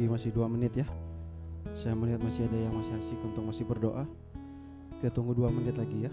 Masih 2 menit ya. Saya melihat masih ada yang masih asik untuk masih berdoa. Kita tunggu 2 menit lagi ya.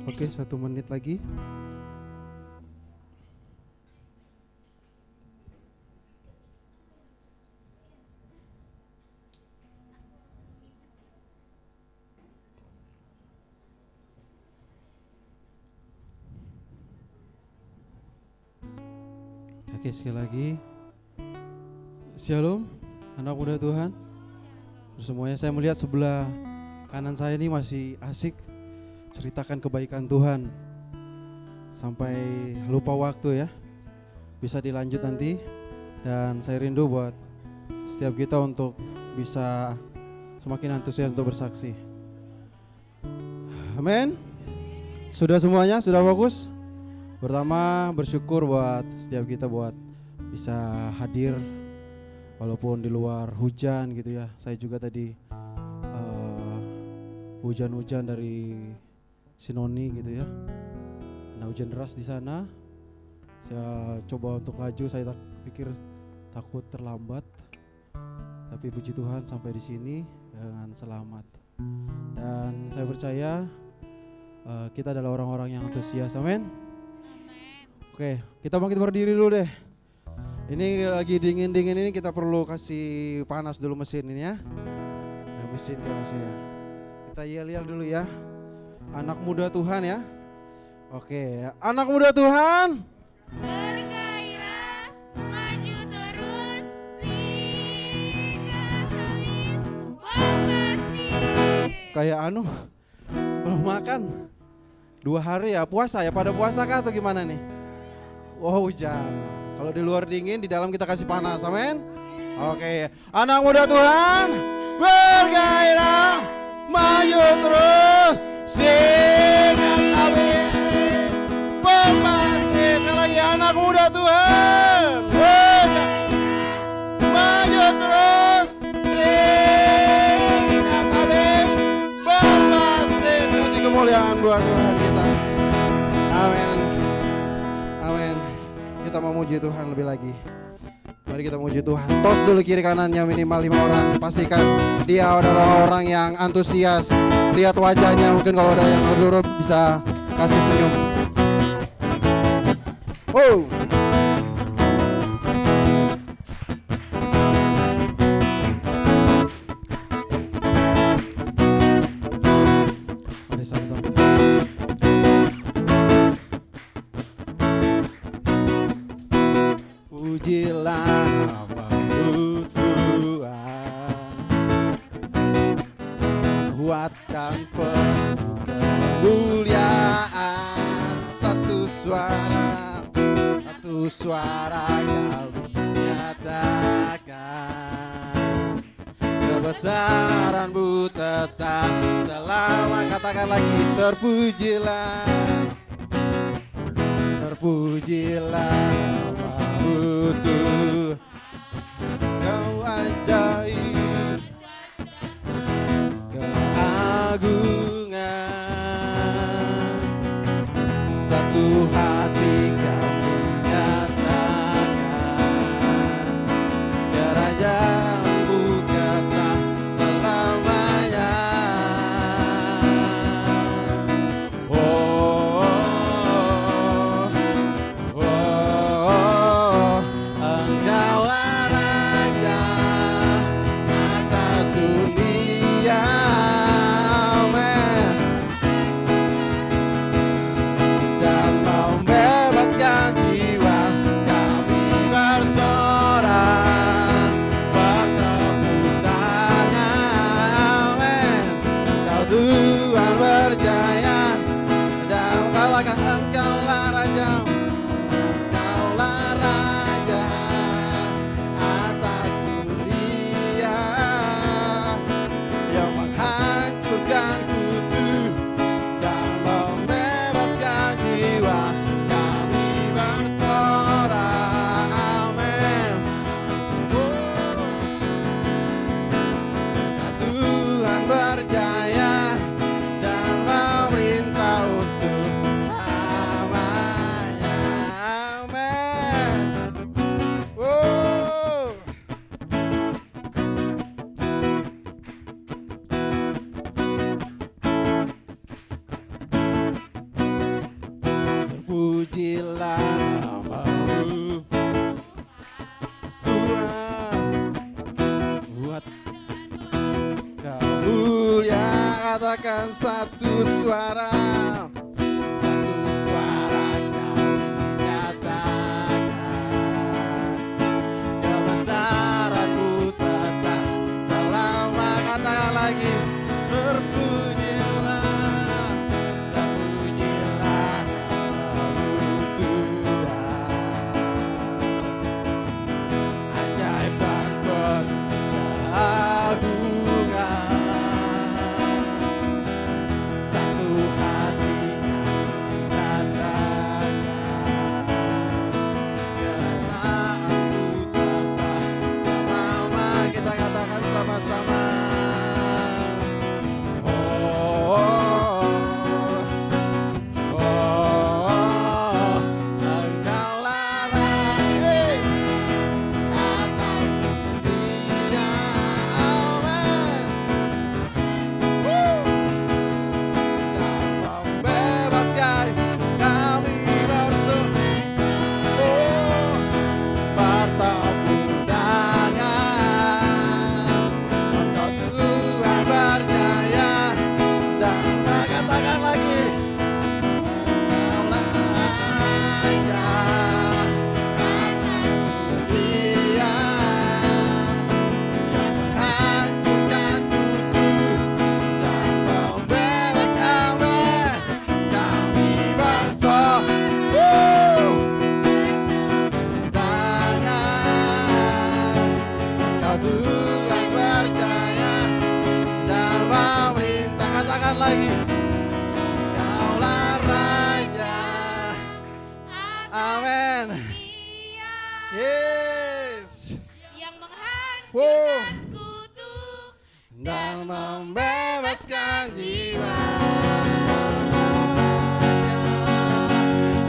Oke, 1 menit lagi. Oke, sekali lagi. Shalom, anak muda Tuhan. Semuanya, saya melihat sebelah kanan saya ini masih asik ceritakan kebaikan Tuhan sampai lupa waktu ya. Bisa dilanjut nanti. Dan saya rindu buat setiap kita untuk bisa semakin antusias untuk bersaksi. Amin. Sudah semuanya? Sudah fokus? Pertama, bersyukur buat setiap kita buat bisa hadir walaupun di luar hujan gitu ya. Saya juga tadi hujan-hujan dari Sinoni gitu ya. Nah, hujan deras di sana. Saya coba untuk laju, saya pikir takut terlambat. Tapi puji Tuhan sampai di sini dengan selamat. Dan saya percaya kita adalah orang-orang yang antusias. Amin. Oke, kita bangkit berdiri dulu deh. Ini lagi dingin-dingin ini kita perlu kasih panas dulu mesin ini ya. Nah, mesinnya. Kita yel-yel dulu ya. Anak muda Tuhan ya. Oke, anak muda Tuhan bergairah, maju terus, sehingga habis bombastis. kayak belum makan 2 hari ya, puasa ya, pada puasa kah atau gimana nih? Wow, hujan. Kalau di luar dingin, di dalam kita kasih panas, amin. Oke, anak muda Tuhan bergairah, maju terus, sehingga habis bombastis. Sekali lagi, anak muda Tuhan maju terus, sehingga habis bombastis. Kasih kemuliaan buat Tuhan kita. Amin. Amin. Kita memuji Tuhan lebih lagi. Mari kita memuji Tuhan. Tos dulu kiri kanannya minimal 5 orang. Pastikan dia adalah orang yang antusias. Lihat wajahnya, mungkin kalau ada yang berdua bisa kasih senyum. Wow. Mari sama-sama. Pujilah namamu Tuhan, buat dan penuh kemuliaan. Satu suara kami nyatakan kebesaran-Mu tetap selama. Katakan lagi, terpujilah nama-Mu Tuhan. Kau ajaib, keagungan. Satu hati kami nyatakan kerajaan-Mu kekal selamanya. Engkaulah Raja atas dunia. Amin. Dan membebaskan jiwa kami bersorak bertepuk tangan. Amin. Engkau Tuhan berjaya dan engkaulah Raja. Engkaulah Raja atas dunia yang menghancurkan kutu dan membebaskan jiwa kami bersorak. Amin. Tuhan berjaya dan memerintah untuk selamanya. Amin. Terpujilah nama-Mu Tuhan. Buat kemuliaan, katakan satu suara kami nyatakan kebesaran-Mu tetap selama. Katakan lagi, terpujilah nama-Mu Tuhan. Ajaib dan keagungan. Satu hati kami nyatakan kerajaan-Mu tetap selama. Kita katakan sama-sama. Engkaulah Raja atas dunia. Amin. Dan membebaskan kami bertepuk tangan. Engkau Tuhan berjaya dan mengatakan lagi, Engkaulah Raja atas dunia yang menghancurkan kutu dan membebaskan kami bersorak tangan. Engkau Tuhan berjaya dan memerintah. Katakan lagi, Engkaulah Raja. Amin. Dia Yes. yang Wow. menghancurkan kutu Dan membebaskan jiwa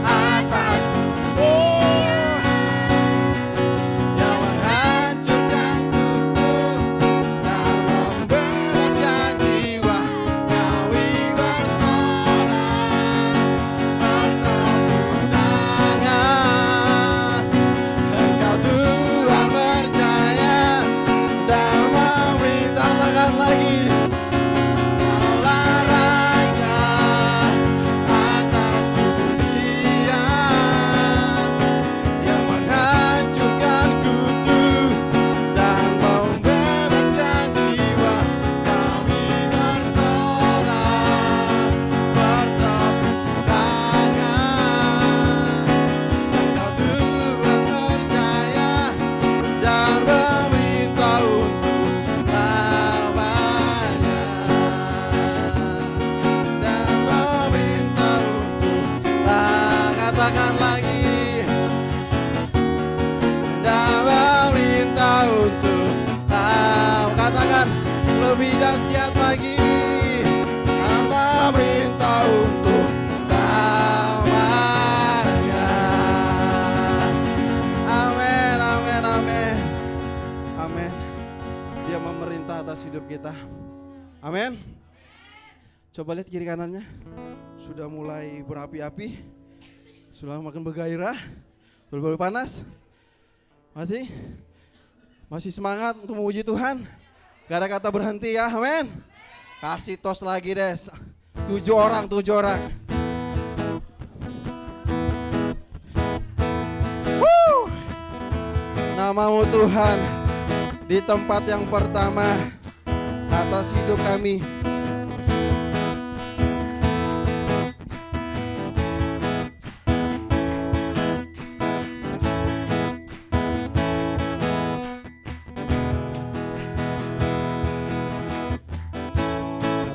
atas yang menghancurkan kutu dan membebaskan jiwa kami bersorak bertepuk tangan. Engkau Tuhan berjaya dan memerintah. Katakan lagi, Coba lihat kiri kanannya. Sudah mulai berapi-api. Sudah makin bergairah. Sudah panas. Masih semangat untuk memuji Tuhan. Gak ada kata berhenti ya, amin. Kasih tos lagi Des. 7 orang. Namamu Tuhan di tempat yang pertama atas hidup kami.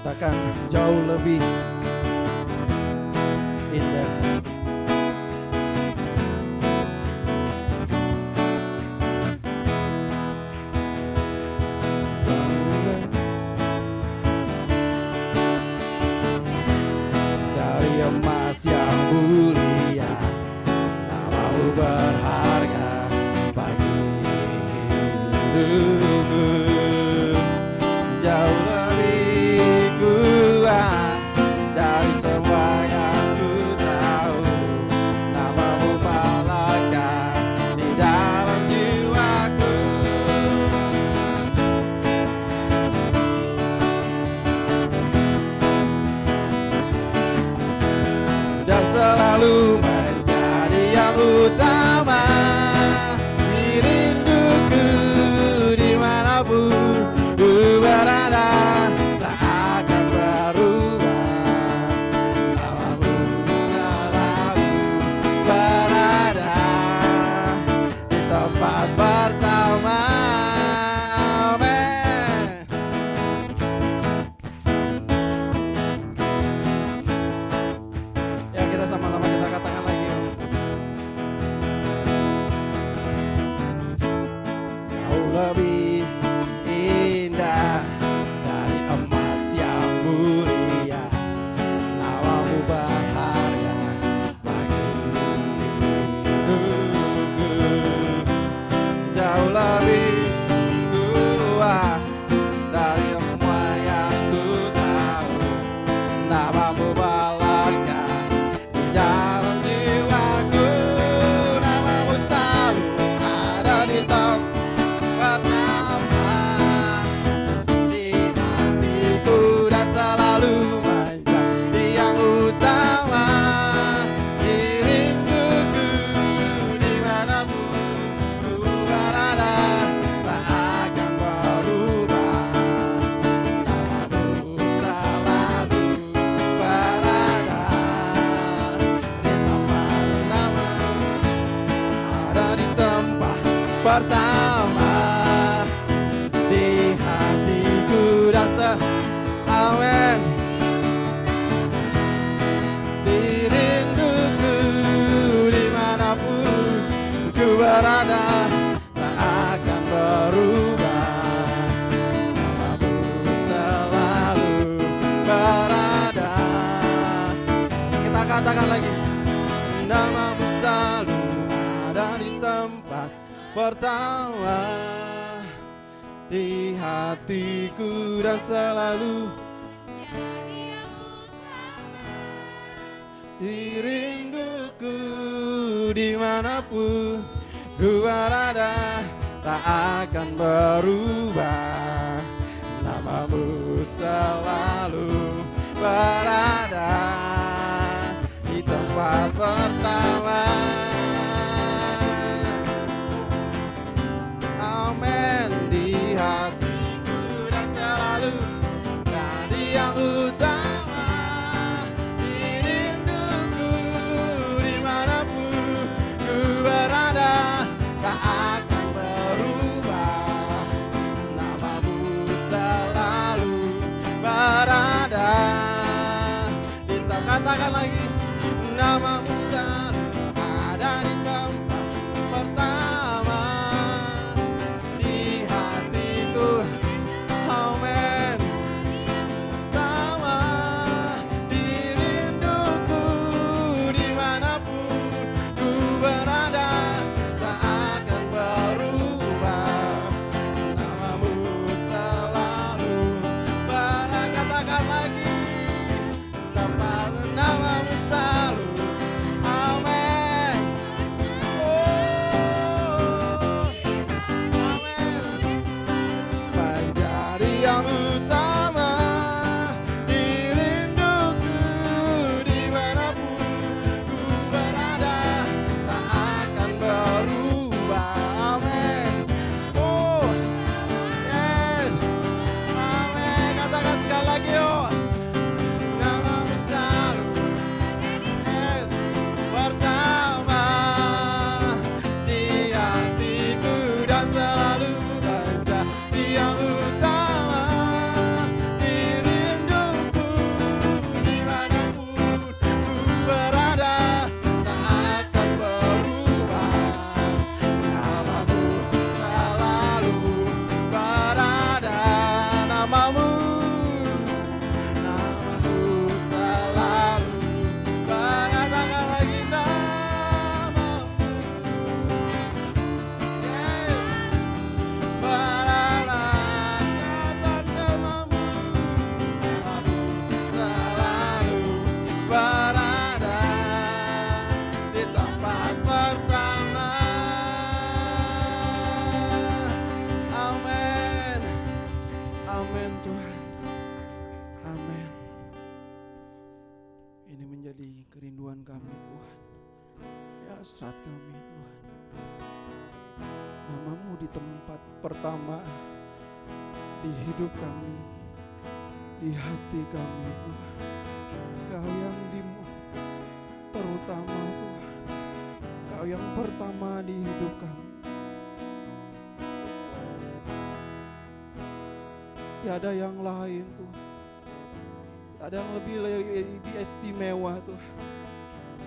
Katakan jauh lebih indah. Dari emas yang mulia, namamu berharga bagi hidupku. Jauh lebih kuat dari semua yang ku tahu. Namamu melekat di dalam jiwaku. Dan selalu menjadi yang utama di rinduku dimanapun ku berada, tak akan berubah. Namamu selalu berada di tempat pertama. Amin. Ya, kita sama-sama kita katakan lagi. Kau lebih indah dari emas yang mulia, namamu berharga bagi hidupku. Jauh lebih kuat dari semua yang ku tahu. Namamu melekat di dalam jiwaku. Namamu selalu ada di tempat pertama di hatiku dan selalu menjadi yang utama di rinduku dimanapun ku berada, tak akan berubah. Namamu selalu berada di tempat ada di tempat pertama di hatiku dan amin. Di rinduku dimanapun ku berada, tak akan berubah. Namamu selalu berada. Kita katakan lagi. Namamu selalu ada di tempat pertama di hatiku dan selalu di rinduku dimanapun ku berada, tak akan berubah. Namamu selalu berada di tempat pertama. Amin. Di hatiku dan selalu jadi yang utama di rinduku dimanapun ku berada, tak akan berubah. Namamu selalu berada. Kita katakan lagi. Namamu selalu ada di tempat pertama di hatiku. Amin. Pertama di rinduku dimanapun ku berada, tak akan berubah. Namamu selalu berada. Katakan lagi. menjadi kerinduan kami Tuhan. Ya hasrat kami Tuhan. Namamu di tempat pertama di hidup kami, di hati kami Tuhan. Kau yang terutama Tuhan. Kau yang pertama di hidup kami. Tiada yang lain Tuhan. Tiada yang lebih istimewa Tuhan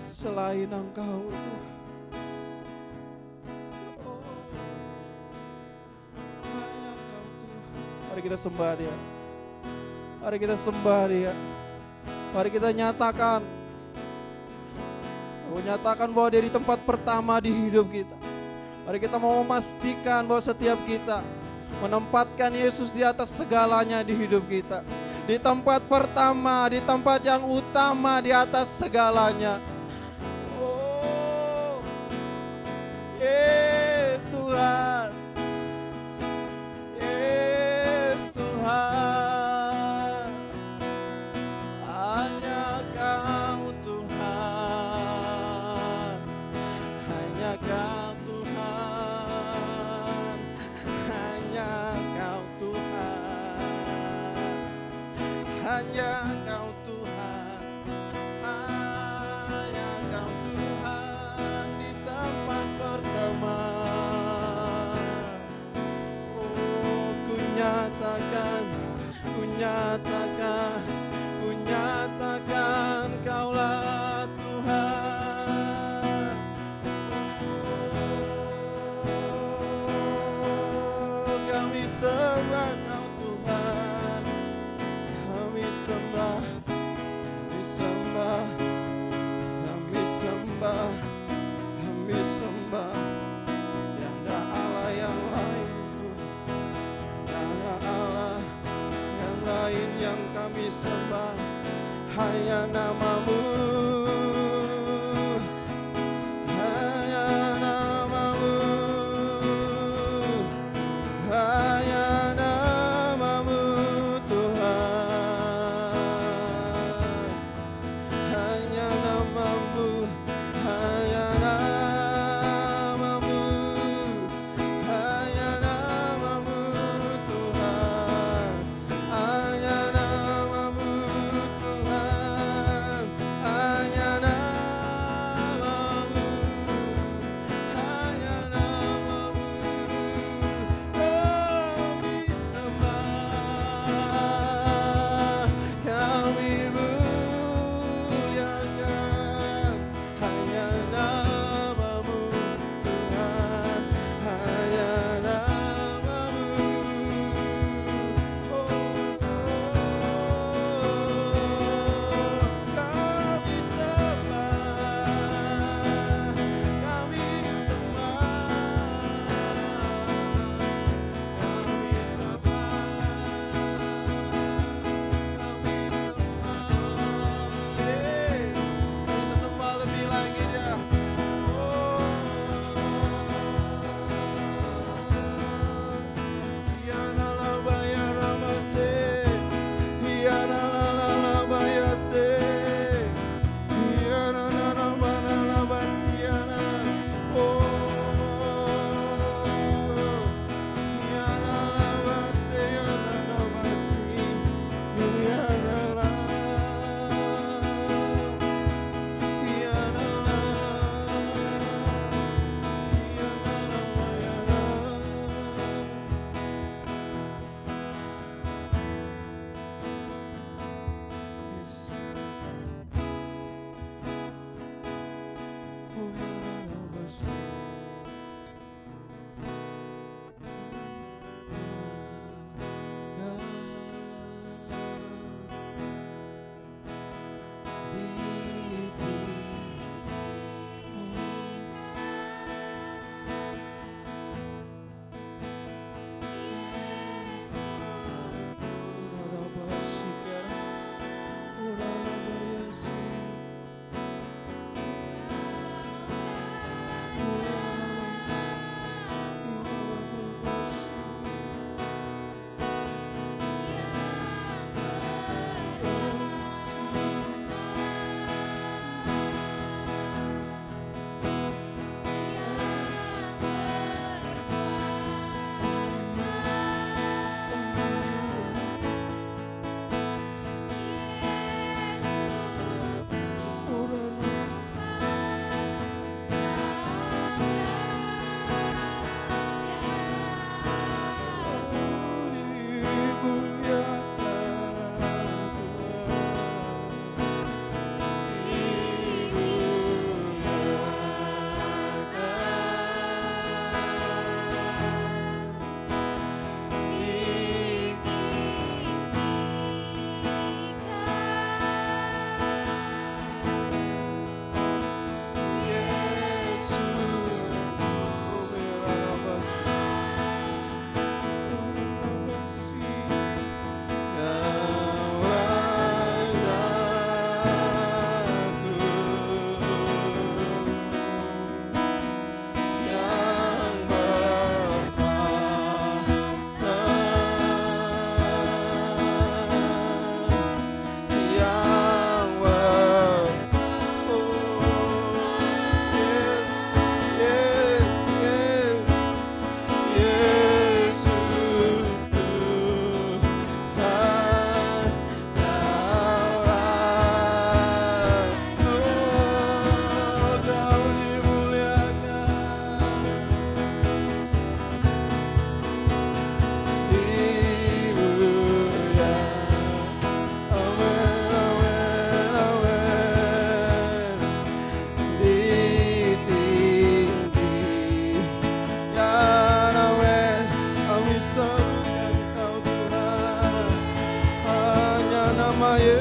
selain Engkau Tuhan. Oh, hanya Engkau Tuhan. Mari kita sembah Dia. Mari kita sembah Dia. Mari kita nyatakan bahwa Dia di tempat pertama di hidup kita. Mari kita mau memastikan bahwa setiap kita menempatkan Yesus di atas segalanya di hidup kita. Di tempat pertama, di tempat yang utama, di atas segalanya. Oh, yes Tuhan. Yes Tuhan. Hanya Kau Tuhan. Hanya Kau Tuhan. Hanya Kau Tuhan. Hanya Kau Tuhan. Hanya Kau Tuhan di tempat pertama. Oh, ku nyatakan Kaulah Tuhan. Oh, kami sembah Kau Tuhan. Kami sembah, kami sembah, kami sembah, kami sembah. Tiada Allah yang lain, tiada Allah yang lain yang kami sembah. Hanya namamu, hanya namamu, hanya namamu Tuhan. Hanya namamu, hanya namamu, hanya namamu Tuhan. Hanya namamu Tuhan.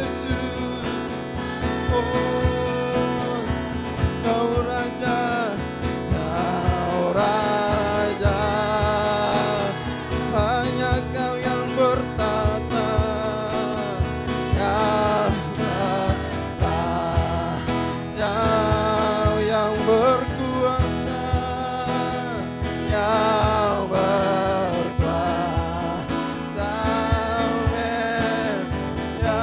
Yesus. Oh, Kau Raja, Kau Raja, hanya Kau yang bertata, Kau bertata, Kau yang berkuasa, Kau berkuasa, amin. Ya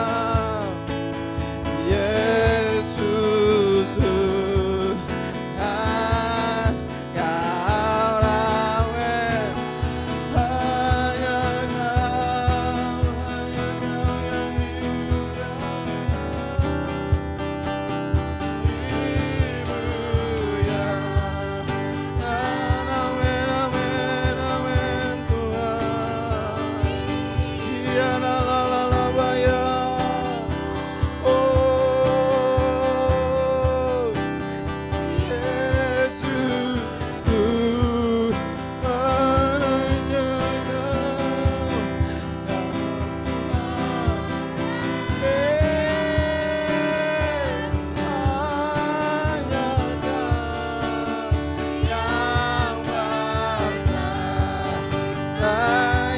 Yesus Tuhan, Kau rawat, hanya Kau yang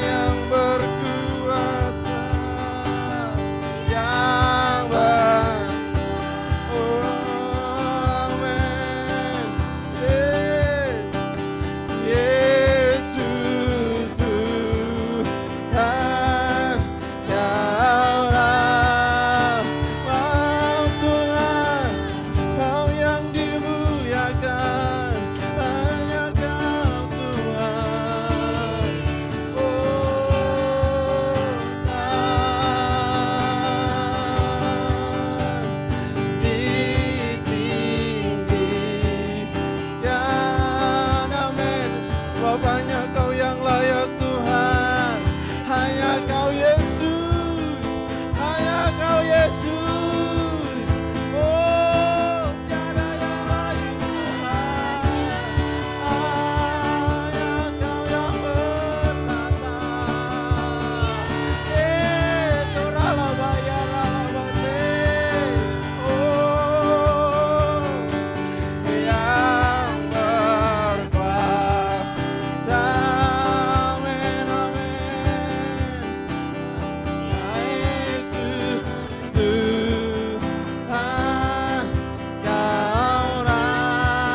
yang berkuasa, yang amin. Yesus Tuhan, Kau rawat Tuhan, Kau yang dimuliakan, hanya Kau Tuhan. Bapaknya Kau yang layak Tuhan, hanya Kau Yesus, hanya Kau Yesus. Oh, tiada yang lain Tuhan, hanya Kau yang bertata. Toralabaya ralabase, oh, yang berkuasa, amin, amin. Yesus Tuhan, Kau Rajaku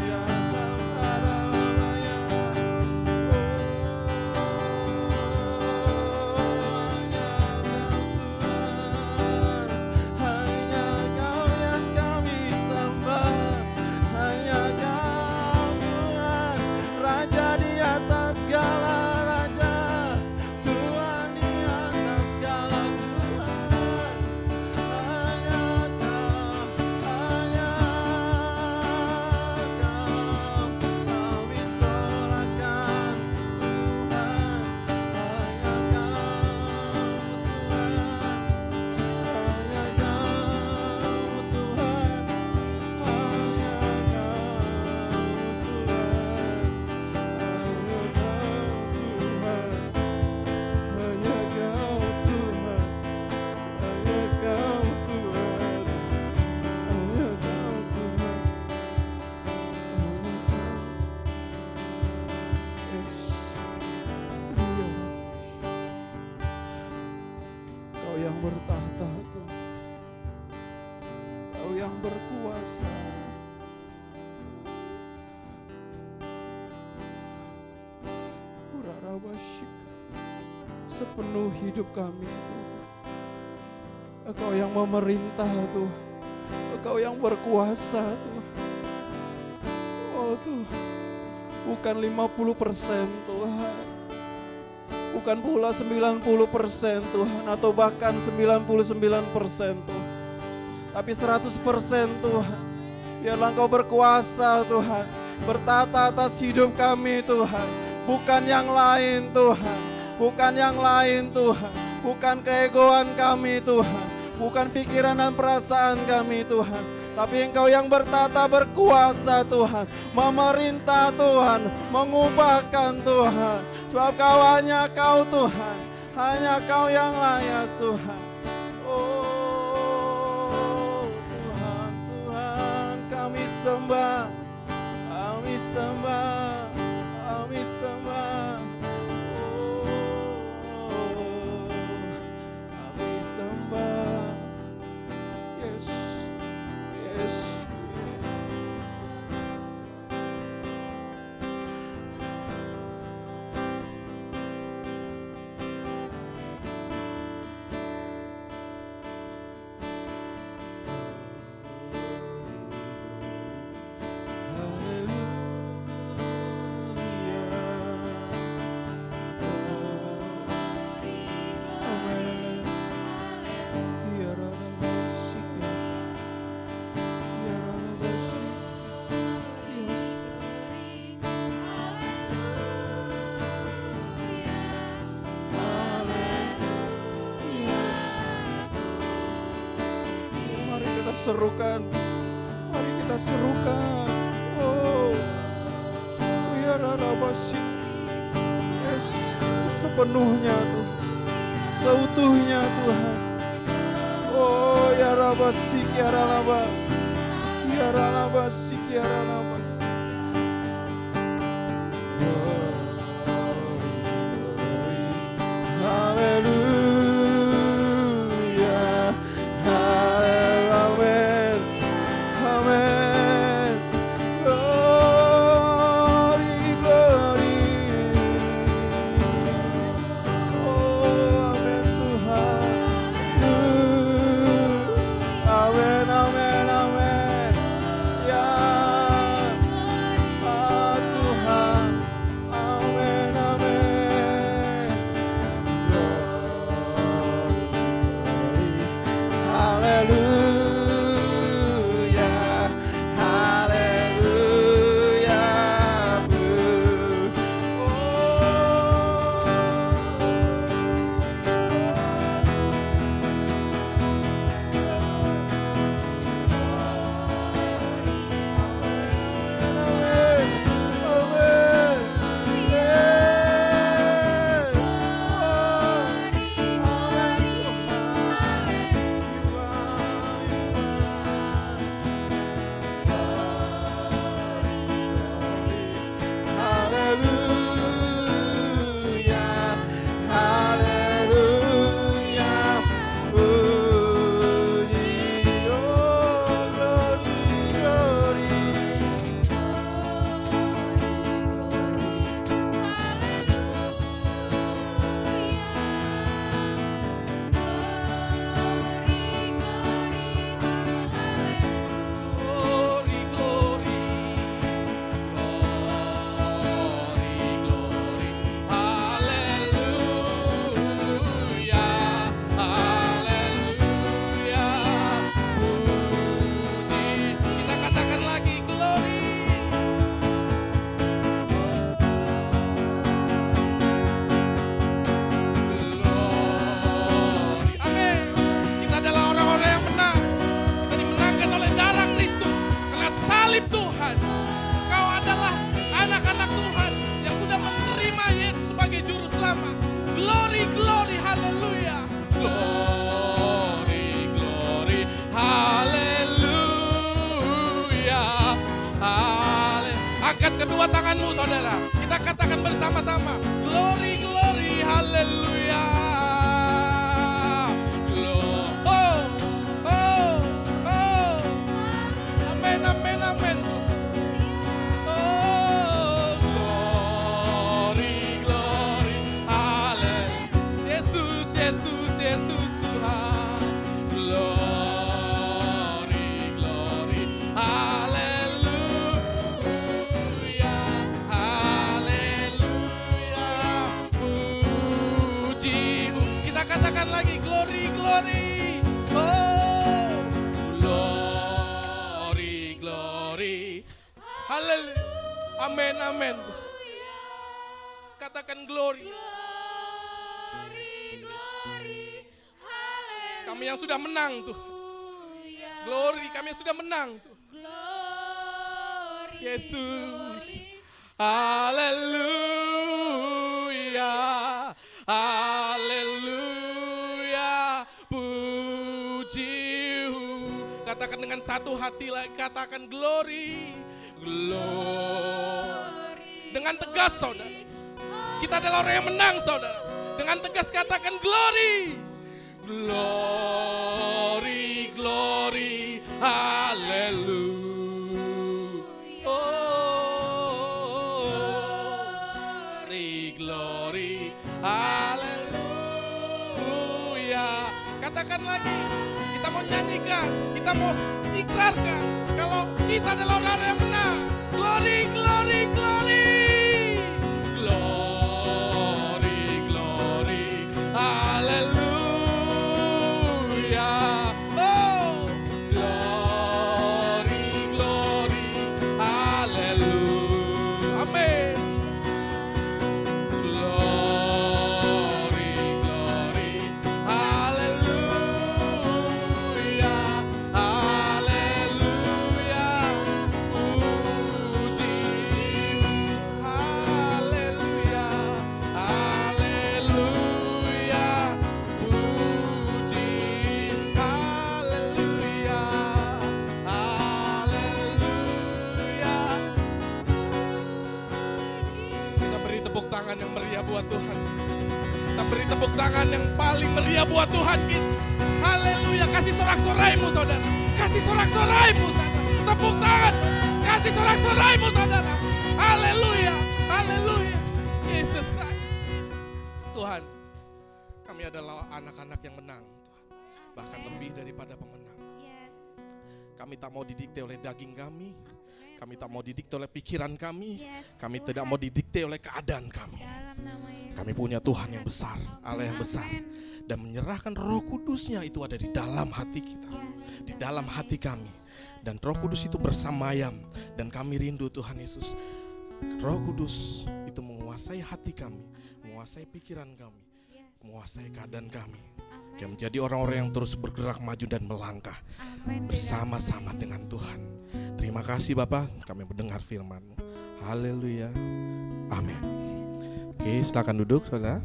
yang beralabaya. Hanya Kau yang kami sembah, hanya Kau Tuhan, Raja di atas segala raja, Tuhan di atas segala Tuhan. Hanya Kau, hanya Kau, kami sorakan Tuhan, hanya Kau Tuhan, hanya Kau Tuhan, hanya Kau yang bertahta Tuhan, Kau yang berkuasa. Urarabashika, sepenuh hidup kami Tuhan, Engkau yang memerintah Tuhan, Engkau yang berkuasa Tuhan. Oh Tuhan, bukan 50% Tuhan, bukan pula 90% Tuhan, atau bahkan 99% Tuhan, tapi 100% Tuhan. Biarlah Engkau berkuasa Tuhan, bertata atas hidup kami Tuhan, bukan yang lain Tuhan, bukan yang lain Tuhan, bukan keegoan kami Tuhan, bukan pikiran dan perasaan kami Tuhan, tapi Engkau yang bertata berkuasa Tuhan, memerintah Tuhan, mengubahkan Tuhan, sebab Kau hanya Kau Tuhan, Hanya Kau yang layak Tuhan. Oh Tuhan, Tuhan kami sembah, kami sembah, kami sembah. Oh kami sembah. Yes, yes. Serukan, mari kita serukan. Oh, biar basi, yes, sepenuhnya Tuhan, seutuhnya Tuhan. Oh, ya rabasi, kiara laba, kiara labasi, kiara labas. Haleluya, amen, amen. Glory, glory. Oh, amen Tuhan. Amen, amen, amen. Ya, Tuhan. Amen, amen. Haleluya, haleluya. Kedua tanganmu saudara, kita katakan bersama-sama, glory, glory, haleluya. Oh, oh, oh, amen, amen, amen. Oh, glory, glory, haleluya. Yesus, Yesus, Yesus Tuhan. Glory, glory, haleluya. Katakan lagi, glory, glory. Oh, glory, glory. Haleluya. Amin, amin. Katakan glory. Kami yang sudah menang tuh. Glory, kami yang sudah menang tuh. Yesus. Haleluya. Haleluya. katakan dengan satu hati lagi, katakan glory, glory. Dengan tegas saudara, kita adalah orang yang menang saudara. Dengan tegas katakan glory, glory, glory, haleluya. Glory, haleluya. Katakan lagi, kita mau nyanyikan, kita mau ikrarkan kalau kita adalah orang yang menang. Glory, glory, glory, glory, glory, haleluya. Oh, glory, glory, haleluya. Amin. Yang meriah buat Tuhan. Kita beri tepuk tangan yang paling meriah buat Tuhan kita. Haleluya. Kasih sorak-soraimu saudara. Kasih sorak-soraimu saudara. Tepuk tangan. Kasih sorak-soraimu saudara. Haleluya. Haleluya. Yesus Kristus. Tuhan, kami adalah anak-anak yang menang Tuhan. Bahkan lebih daripada pemenang. Kami tak mau didikte oleh daging kami. Kami tak mau didikte oleh pikiran kami. Kami tidak mau didikte oleh keadaan kami. Kami punya Tuhan yang besar, Allah yang besar. Dan menyerahkan Roh Kudusnya itu ada di dalam hati kita, di dalam hati kami. Dan Roh Kudus itu bersamayam. Dan kami rindu Tuhan Yesus, Roh Kudus itu menguasai hati kami, menguasai pikiran kami, menguasai keadaan kami. Yang menjadi orang-orang yang terus bergerak maju dan melangkah bersama-sama dengan Tuhan. Terima kasih Bapak, kami mendengar firman-Mu. Haleluya. Amin. Oke, silakan duduk saudara.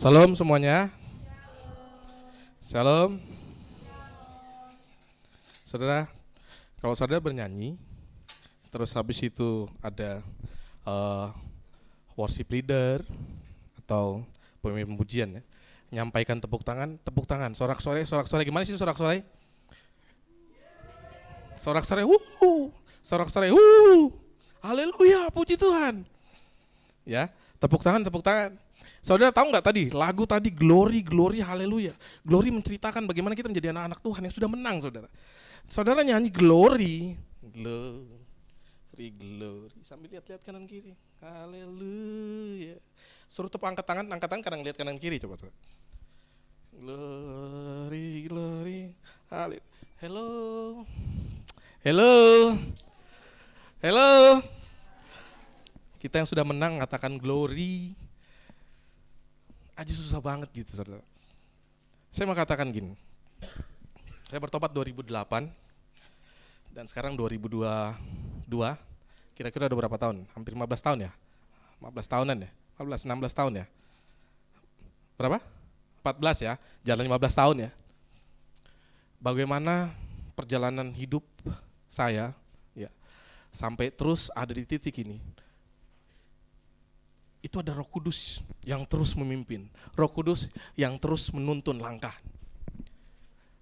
Shalom semuanya. Shalom. Saudara, kalau saudara bernyanyi, terus habis itu ada worship leader atau pemimpin pujian ya, nyampaikan tepuk tangan, sorak-sorai, gimana sih sorak-sorai? Sorak-sorai, sorak-sorai, haleluya, puji Tuhan. Ya, tepuk tangan. Saudara tahu nggak tadi lagu tadi glory, glory, haleluya. Glory menceritakan bagaimana kita menjadi anak-anak Tuhan yang sudah menang, saudara. Saudara nyanyi glory, glory, glory. Sambil lihat-lihat kanan kiri, haleluya. Suruh tepuk angkat tangan kadang lihat kanan kiri coba. Glory, glory, haleluya. Hello. Kita yang sudah menang katakan glory. Aja susah banget gitu saudara. Saya mau katakan gini, saya bertobat 2008 dan sekarang 2022, kira-kira udah berapa tahun? Hampir 15 tahun ya? 15 tahunan ya? 16 tahun ya? Berapa? 14 ya? Jalan 15 tahun ya? Bagaimana perjalanan hidup saya ya sampai terus ada di titik ini? Itu ada Roh Kudus yang terus memimpin, Roh Kudus yang terus menuntun langkah.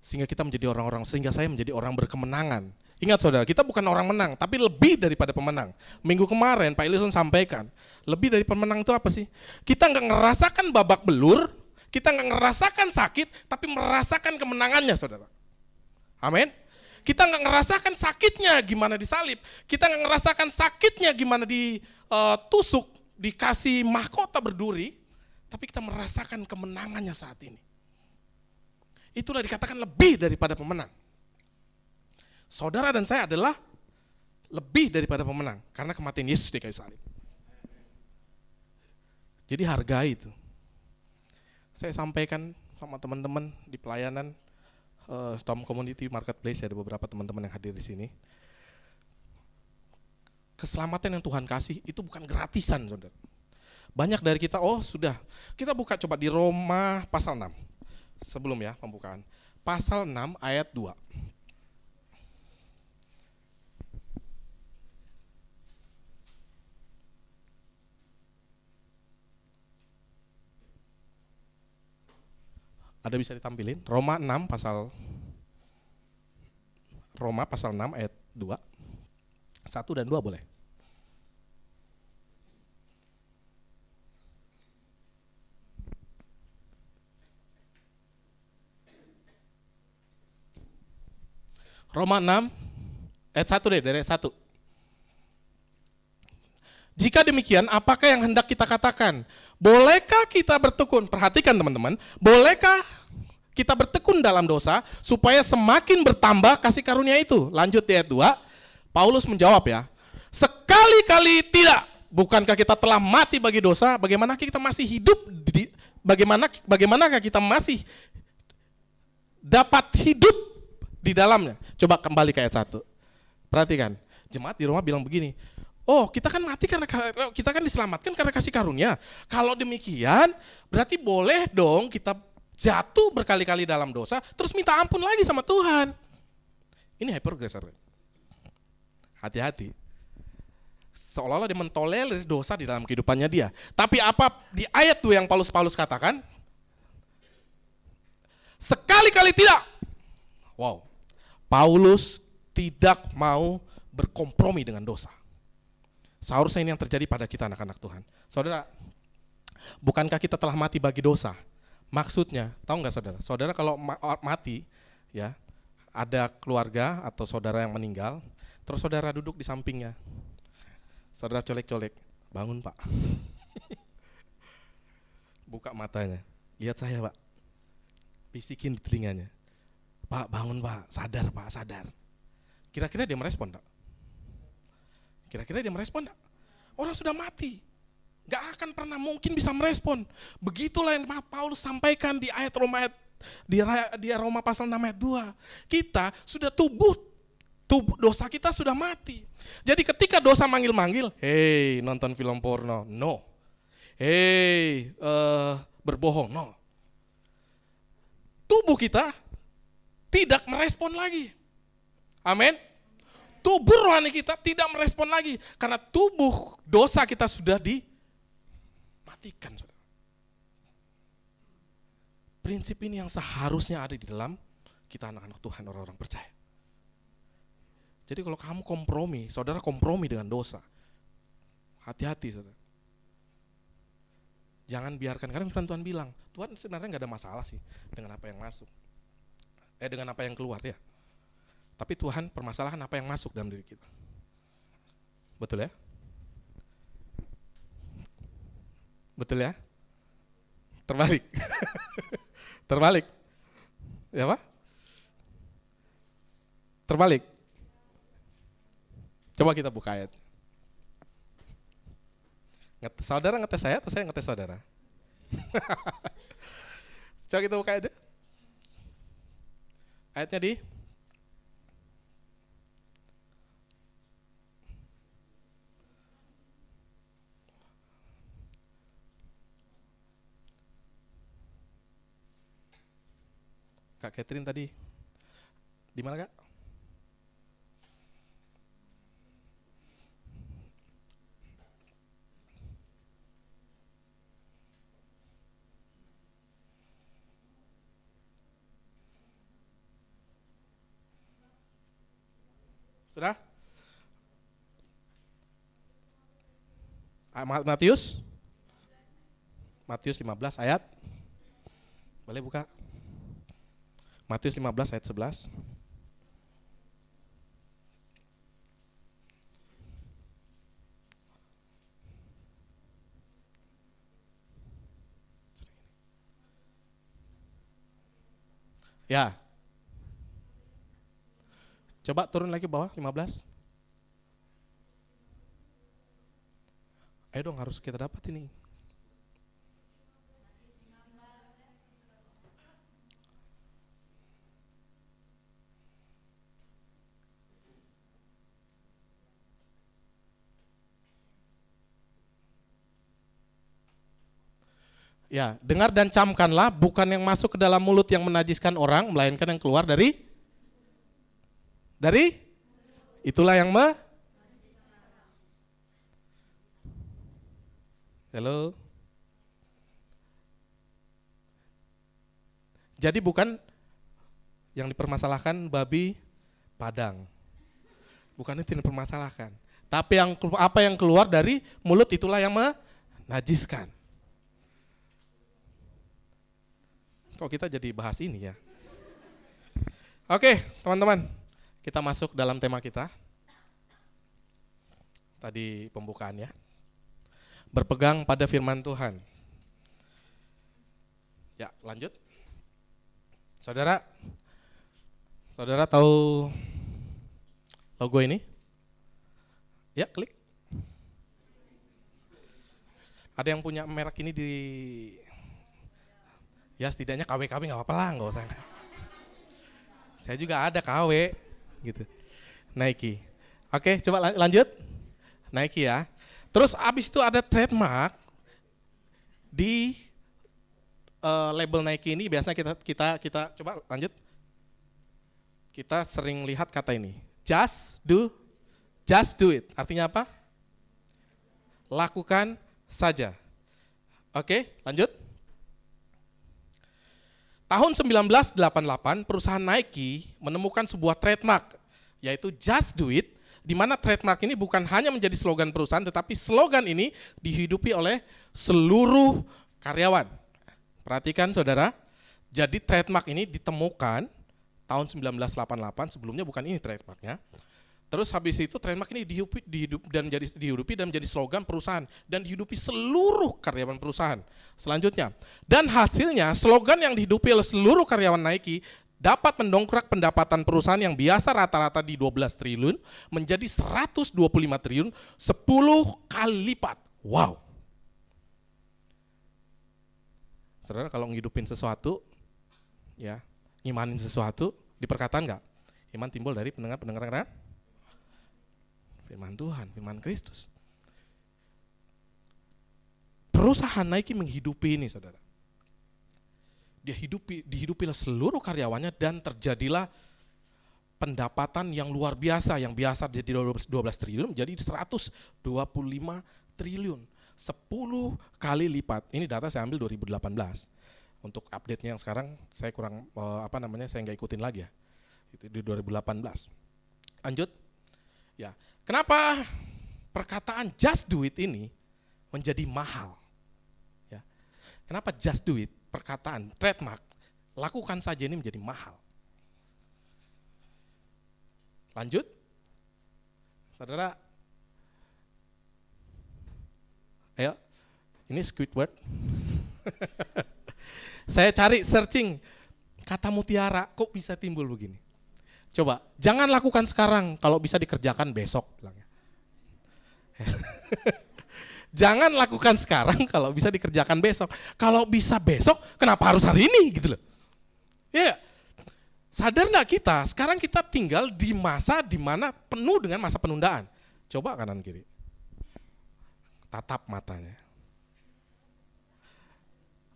Sehingga kita menjadi orang-orang, sehingga saya menjadi orang berkemenangan. Ingat saudara, kita bukan orang menang, tapi lebih daripada pemenang. Minggu kemarin Pak Ilison sampaikan, lebih dari pemenang itu apa sih? Kita nggak ngerasakan babak belur, kita nggak ngerasakan sakit, tapi merasakan kemenangannya saudara. Amin. Kita nggak ngerasakan sakitnya gimana disalib, kita nggak ngerasakan sakitnya gimana ditusuk, dikasih mahkota berduri, tapi kita merasakan kemenangannya saat ini. Itulah dikatakan lebih daripada pemenang. Saudara dan saya adalah lebih daripada pemenang karena kematian Yesus di kayu salib. Jadi hargai itu. Saya sampaikan sama teman-teman di pelayanan Storm Community Marketplace, ada beberapa teman-teman yang hadir di sini. Keselamatan yang Tuhan kasih itu bukan gratisan, saudara. Banyak dari kita, sudah. Kita buka coba di Roma pasal 6. Sebelum ya pembukaan. Pasal 6 ayat 2. Ada bisa ditampilin? Roma pasal 6 ayat 2. 1 dan 2 boleh. Roma 6 ayat 1 deh, dari 1. Jika demikian, apakah yang hendak kita katakan? Bolehkah kita bertekun? Perhatikan teman-teman, bolehkah kita bertekun dalam dosa supaya semakin bertambah kasih karunia itu? Lanjut di ayat 2, Paulus menjawab ya, sekali-kali tidak. Bukankah kita telah mati bagi dosa? Bagaimana kita masih hidup? Bagaimanakah kita masih dapat hidup di dalamnya? Coba kembali ke ayat 1. Perhatikan, jemaat di Roma bilang begini, kita kan mati karena kita kan diselamatkan karena kasih karunia. Kalau demikian, berarti boleh dong kita jatuh berkali-kali dalam dosa, terus minta ampun lagi sama Tuhan. Ini hypergracer. Hati-hati. Seolah-olah dia mentolerir dosa di dalam kehidupannya dia. Tapi apa di ayat 2 yang Paulus katakan? Sekali-kali tidak. Wow. Paulus tidak mau berkompromi dengan dosa. Seharusnya ini yang terjadi pada kita anak-anak Tuhan. Saudara, bukankah kita telah mati bagi dosa? Maksudnya, tahu nggak saudara? Saudara kalau mati, ya, ada keluarga atau saudara yang meninggal, terus saudara duduk di sampingnya. Saudara colek-colek, bangun Pak. Buka matanya, lihat saya Pak. Bisikin di telinganya. Pak, bangun Pak, sadar Pak, sadar. Kira-kira dia merespon enggak? Kira-kira dia merespon enggak? Orang sudah mati. Gak akan pernah mungkin bisa merespon. Begitulah yang Paulus sampaikan di ayat Roma di Roma pasal 6 ayat 2. Kita sudah tubuh dosa kita sudah mati. Jadi ketika dosa manggil-manggil, hey nonton film porno, no. Hey berbohong, no. Tubuh kita tidak merespon lagi. Amin. Tubuh rohani kita tidak merespon lagi karena tubuh dosa kita sudah dimatikan. Prinsip ini yang seharusnya ada di dalam kita anak-anak Tuhan, orang-orang percaya. Jadi kalau kamu kompromi, saudara kompromi dengan dosa, hati-hati saudara. Jangan biarkan, karena Tuhan bilang, Tuhan sebenarnya nggak ada masalah sih dengan apa yang masuk, dengan apa yang keluar ya. Tapi Tuhan permasalahan apa yang masuk dalam diri kita. Betul ya? Betul ya? Terbalik. Terbalik. Ya Pak? Terbalik. Coba kita buka ayat. Saudara ngetes saya atau saya ngetes saudara? Coba kita buka ayatnya. Ayatnya di Kak Catherine tadi di mana Kak? Sudah? Matius 15 ayat. Boleh buka? Matius 15 ayat 11. Ya. Coba turun lagi bawah 15. Ayo dong, harus kita dapat ini. Ya, dengar dan camkanlah, bukan yang masuk ke dalam mulut yang menajiskan orang, melainkan yang keluar dari itulah yang Halo. Jadi bukan yang dipermasalahkan babi padang. Bukan itu yang dipermasalahkan. Tapi apa yang keluar dari mulut itulah yang menajiskan. Kok kita jadi bahas ini ya? Oke, teman-teman, kita masuk dalam tema kita. Tadi pembukaan ya. Berpegang pada firman Tuhan. Ya, lanjut. Saudara tahu logo ini? Ya, klik. Ada yang punya merek ini di... Ya setidaknya KW-KW gak apa-apa lah, gak usah. Saya juga ada KW gitu. Nike. Oke, coba lanjut. Nike ya. Terus abis itu ada trademark di label Nike ini. Biasanya kita coba lanjut. Kita sering lihat kata ini. Just do it. Artinya apa? Lakukan saja. Oke, lanjut. Tahun 1988, perusahaan Nike menemukan sebuah trademark, yaitu Just Do It, di mana trademark ini bukan hanya menjadi slogan perusahaan, tetapi slogan ini dihidupi oleh seluruh karyawan. Perhatikan saudara, jadi trademark ini ditemukan tahun 1988, sebelumnya bukan ini trademarknya. Terus habis itu trademark ini dihidupi dan menjadi slogan perusahaan dan dihidupi seluruh karyawan perusahaan. Selanjutnya, dan hasilnya slogan yang dihidupi oleh seluruh karyawan Nike dapat mendongkrak pendapatan perusahaan yang biasa rata-rata di 12 triliun menjadi 125 triliun, 10 kali lipat. Wow. Saudara, kalau ngidupin sesuatu, ya, ngimanin sesuatu, diperkataan nggak? Iman timbul dari pendengaran firman Tuhan, firman Kristus. Perusahaan Nike menghidupi ini, saudara. Dia dihidupilah seluruh karyawannya dan terjadilah pendapatan yang luar biasa, yang biasa jadi 12 triliun menjadi 125 triliun, 10 kali lipat. Ini data saya ambil 2018. Untuk update-nya yang sekarang saya kurang saya nggak ikutin lagi ya. Itu di 2018. Lanjut. Ya, kenapa perkataan just do it ini menjadi mahal? Ya. Kenapa just do it, perkataan trademark, lakukan saja ini menjadi mahal? Lanjut. Saudara, ayo, ini Squidward. Saya cari searching kata mutiara, kok bisa timbul begini? Coba, jangan lakukan sekarang, kalau bisa dikerjakan besok. Bilangnya. Jangan lakukan sekarang, kalau bisa dikerjakan besok. Kalau bisa besok, kenapa harus hari ini? Gitu loh. Ya, sadar nggak kita, sekarang kita tinggal di masa di mana penuh dengan masa penundaan. Coba kanan kiri. Tatap matanya.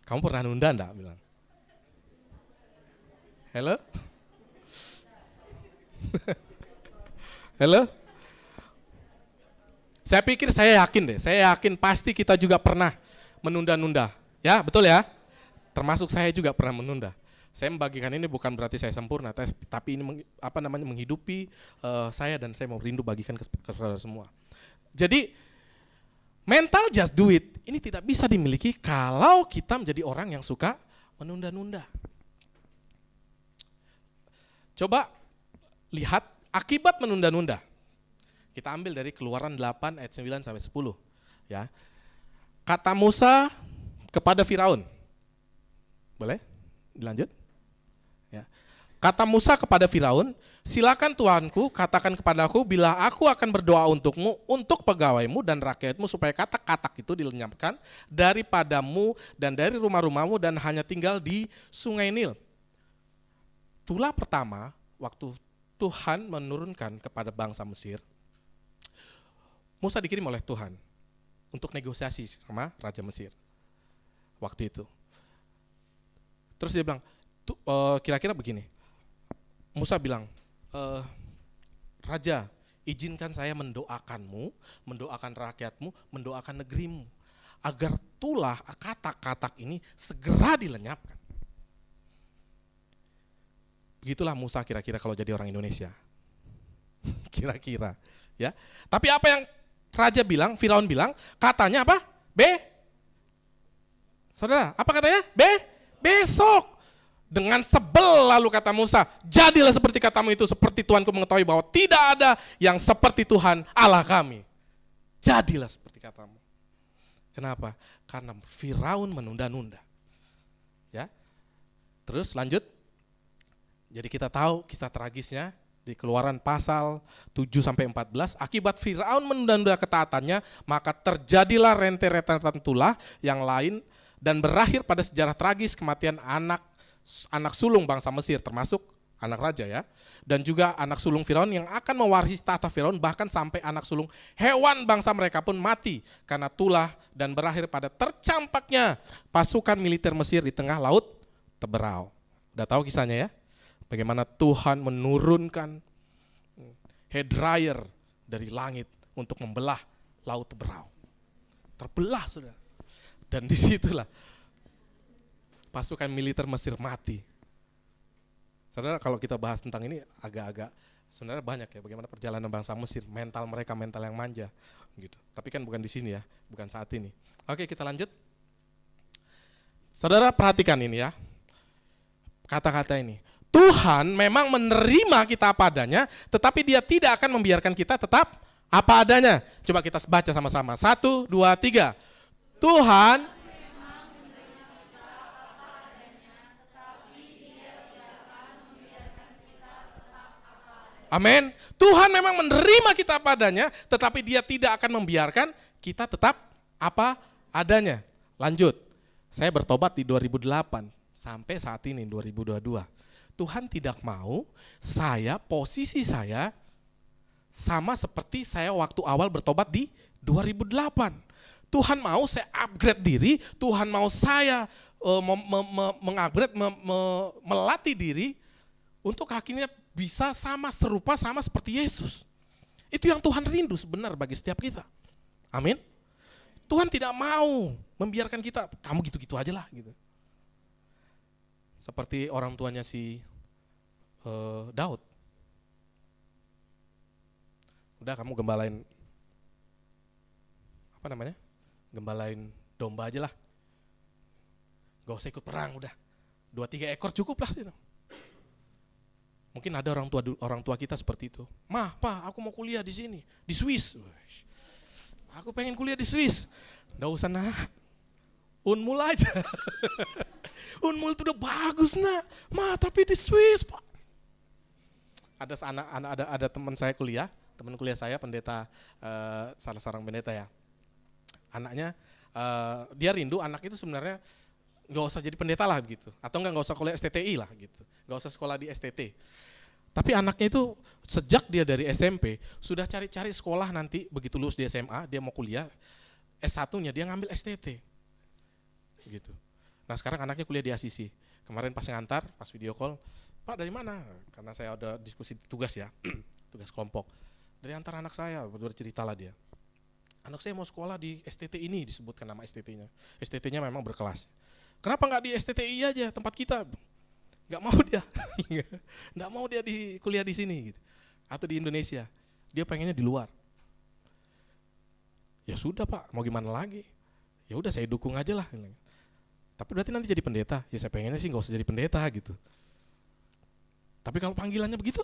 Kamu pernah nunda enggak? Bilang. Halo? Halo? Saya pikir, saya yakin pasti kita juga pernah menunda-nunda. Ya, betul ya? Termasuk saya juga pernah menunda. Saya membagikan ini bukan berarti saya sempurna, tapi ini menghidupi saya, dan saya mau rindu bagikan ke saudara semua. Jadi, mental just do it ini tidak bisa dimiliki kalau kita menjadi orang yang suka menunda-nunda. Coba lihat akibat menunda-nunda. Kita ambil dari Keluaran 8 ayat 9 sampai 10. Ya. Kata Musa kepada Firaun. Boleh? Dilanjut? Ya. Kata Musa kepada Firaun, silakan Tuanku katakan kepadaku bila aku akan berdoa untukmu, untuk pegawaimu dan rakyatmu supaya katak-katak itu dilenyapkan daripadamu dan dari rumah-rumahmu dan hanya tinggal di sungai Nil. Itulah pertama waktu Tuhan menurunkan kepada bangsa Mesir, Musa dikirim oleh Tuhan untuk negosiasi sama Raja Mesir waktu itu. Terus dia bilang, kira-kira begini, Musa bilang, Raja, izinkan saya mendoakanmu, mendoakan rakyatmu, mendoakan negerimu, agar tulah katak-katak ini segera dilenyapkan. Begitulah Musa kira-kira kalau jadi orang Indonesia. Kira-kira, ya. Tapi apa yang Raja bilang, Firaun bilang, katanya apa? Saudara, apa katanya? Besok. Dengan sebel lalu kata Musa, jadilah seperti katamu itu, seperti Tuhanku mengetahui bahwa tidak ada yang seperti Tuhan Allah kami. Jadilah seperti katamu. Kenapa? Karena Firaun menunda-nunda. Ya. Terus lanjut. Jadi kita tahu kisah tragisnya di Keluaran pasal 7-14, akibat Firaun menunda-nunda ketaatannya, maka terjadilah rentetan tulah yang lain dan berakhir pada sejarah tragis kematian anak sulung bangsa Mesir, termasuk anak raja ya, dan juga anak sulung Firaun yang akan mewarisi tahta Firaun, bahkan sampai anak sulung hewan bangsa mereka pun mati karena tulah, dan berakhir pada tercampaknya pasukan militer Mesir di tengah laut Teberau. Udah tahu kisahnya ya, bagaimana Tuhan menurunkan head dryer dari langit untuk membelah laut Teberau. Terbelah saudara, dan disitulah pasukan militer Mesir mati. Saudara, kalau kita bahas tentang ini agak-agak sebenarnya banyak ya, bagaimana perjalanan bangsa Mesir, mental mereka mental yang manja gitu. Tapi kan bukan di sini ya, bukan saat ini. Oke, kita lanjut. Saudara perhatikan ini ya, kata-kata ini. Tuhan memang menerima kita apa adanya, tetapi Dia tidak akan membiarkan kita tetap apa adanya. Coba kita baca sama-sama. 1, 2, 3. Tuhan amin. Tuhan memang menerima kita apa adanya, tetapi Dia tidak akan membiarkan kita tetap apa adanya. Lanjut. Saya bertobat di 2008 sampai saat ini 2022. Tuhan tidak mau posisi saya sama seperti saya waktu awal bertobat di 2008. Tuhan mau saya upgrade diri, Tuhan mau saya mengupgrade, melatih diri untuk akhirnya bisa serupa seperti Yesus. Itu yang Tuhan rindu sebenarnya bagi setiap kita. Amin. Tuhan tidak mau membiarkan kita, kamu gitu-gitu aja lah gitu. Seperti orang tuanya si Daud. Udah kamu gembalain gembalain domba aja lah. Gak usah ikut perang udah. 2-3 ekor cukup lah gitu. Mungkin ada orang tua kita seperti itu. Mah, Pa, aku mau kuliah di sini, di Swiss. Aku pengen kuliah di Swiss. Nggak usah nak, Unmul aja. Unmul itu udah bagus nak. Mah, tapi di Swiss Pak. Ada teman saya kuliah, teman kuliah saya pendeta, salah seorang pendeta ya. Anaknya, dia rindu anak itu sebenarnya nggak usah jadi pendeta lah gitu, atau nggak usah kuliah STTI lah gitu, nggak usah sekolah di STT. Tapi anaknya itu sejak dia dari SMP sudah cari-cari sekolah, nanti begitu lulus di SMA dia mau kuliah S1-nya dia ngambil STT gitu. Nah sekarang anaknya kuliah di ACC. Kemarin pas ngantar, pas video call, Pak dari mana? Karena saya ada diskusi tugas ya, tugas kelompok. Dari antara anak saya, berceritalah dia. Anak saya mau sekolah di STT ini, disebutkan nama STT-nya. STT-nya memang berkelas. Kenapa nggak di STTI aja tempat kita? Nggak mau dia, nggak mau dia kuliah di sini gitu, atau di Indonesia. Dia pengennya di luar. Ya sudah Pak, mau gimana lagi? Ya udah saya dukung aja lah. Tapi berarti nanti jadi pendeta? Ya saya pengennya sih nggak usah jadi pendeta gitu. Tapi kalau panggilannya begitu,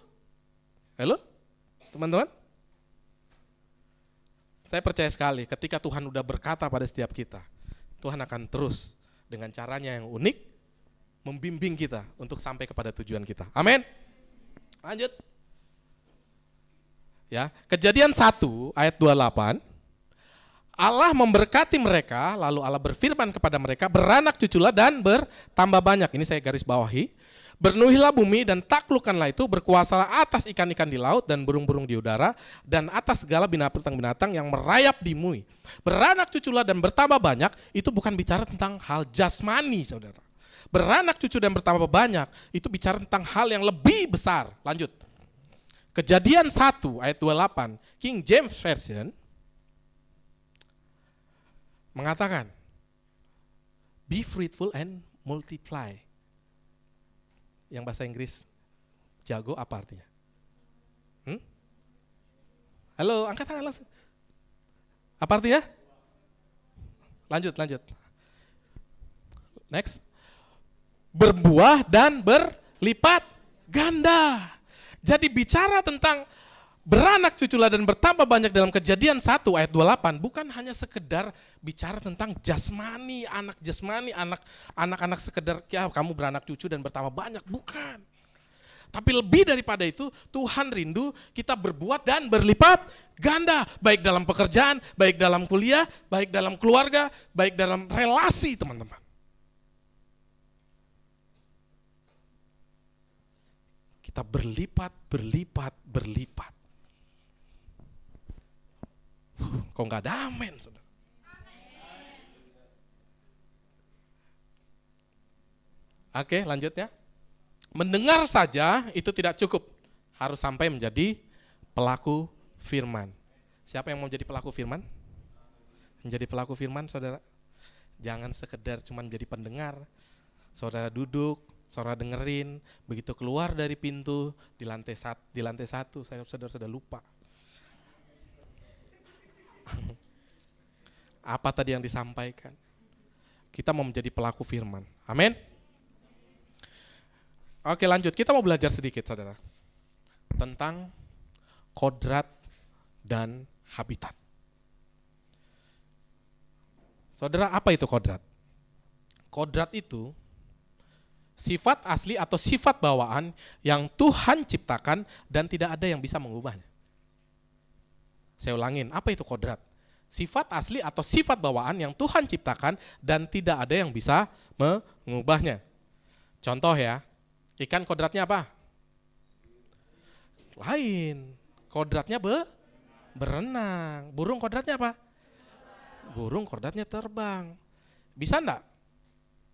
halo teman-teman, saya percaya sekali ketika Tuhan udah berkata pada setiap kita, Tuhan akan terus dengan caranya yang unik membimbing kita untuk sampai kepada tujuan kita. Amin. Lanjut. Ya, Kejadian 1 ayat 28. Allah memberkati mereka, lalu Allah berfirman kepada mereka, beranak cuculah dan bertambah banyak. Ini saya garis bawahi. Bernuhilah bumi dan taklukkanlah itu, berkuasalah atas ikan-ikan di laut dan burung-burung di udara, dan atas segala binatang-binatang yang merayap di bumi. Beranak cuculah dan bertambah banyak, itu bukan bicara tentang hal jasmani, saudara. Beranak cucu dan bertambah banyak, itu bicara tentang hal yang lebih besar. Lanjut. Kejadian 1 ayat 28, King James Version, mengatakan, be fruitful and multiply. Yang bahasa Inggris jago apa artinya? Halo, angkat tangan langsung. Apa artinya? Lanjut. Next. Berbuah dan berlipat ganda. Jadi bicara tentang beranak cuculah dan bertambah banyak dalam Kejadian 1 ayat 28 bukan hanya sekedar bicara tentang jasmani, anak-anak sekedar ya kamu beranak cucu dan bertambah banyak, bukan. Tapi lebih daripada itu, Tuhan rindu kita berbuat dan berlipat ganda, baik dalam pekerjaan, baik dalam kuliah, baik dalam keluarga, baik dalam relasi, teman-teman. Kita berlipat. Kok nggak ada amin, saudara? Oke, lanjutnya. Mendengar saja itu tidak cukup, harus sampai menjadi pelaku firman. Siapa yang mau jadi pelaku firman? Menjadi pelaku firman, saudara. Jangan sekedar cuma menjadi pendengar. Saudara duduk, saudara dengerin, begitu keluar dari pintu di lantai satu, saudara sudah lupa. Apa tadi yang disampaikan? Kita mau menjadi pelaku firman. Amin. Oke, lanjut. Kita mau belajar sedikit, saudara, tentang kodrat dan habitat. Saudara, apa itu kodrat? Kodrat itu sifat asli atau sifat bawaan yang Tuhan ciptakan dan tidak ada yang bisa mengubahnya. Saya ulangin, apa itu kodrat? Sifat asli atau sifat bawaan yang Tuhan ciptakan dan tidak ada yang bisa mengubahnya. Contoh ya, ikan kodratnya apa? Lain. Kodratnya berenang. Burung kodratnya apa? Burung kodratnya terbang. Bisa enggak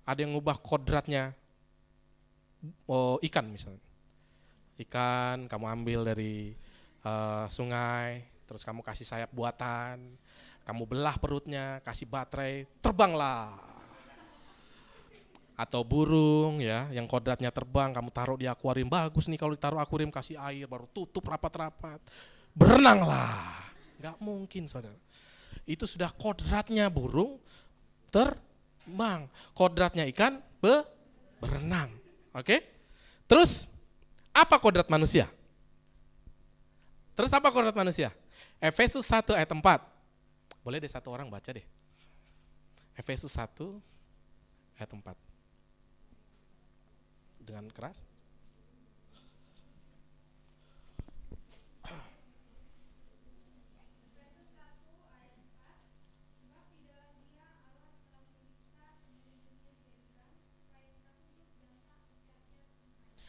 ada yang ngubah kodratnya ikan misalnya? Ikan kamu ambil dari sungai, terus kamu kasih sayap buatan, kamu belah perutnya, kasih baterai, terbanglah. Atau burung ya, yang kodratnya terbang, kamu taruh di akuarium, bagus nih kalau ditaruh akuarium, kasih air, baru tutup rapat-rapat, berenanglah. Gak mungkin, saudara. Itu sudah kodratnya burung terbang, kodratnya ikan berenang. Oke? Terus apa kodrat manusia? Efesus 1 ayat 4. Boleh deh satu orang baca deh. Efesus 1 ayat 4. Dengan keras.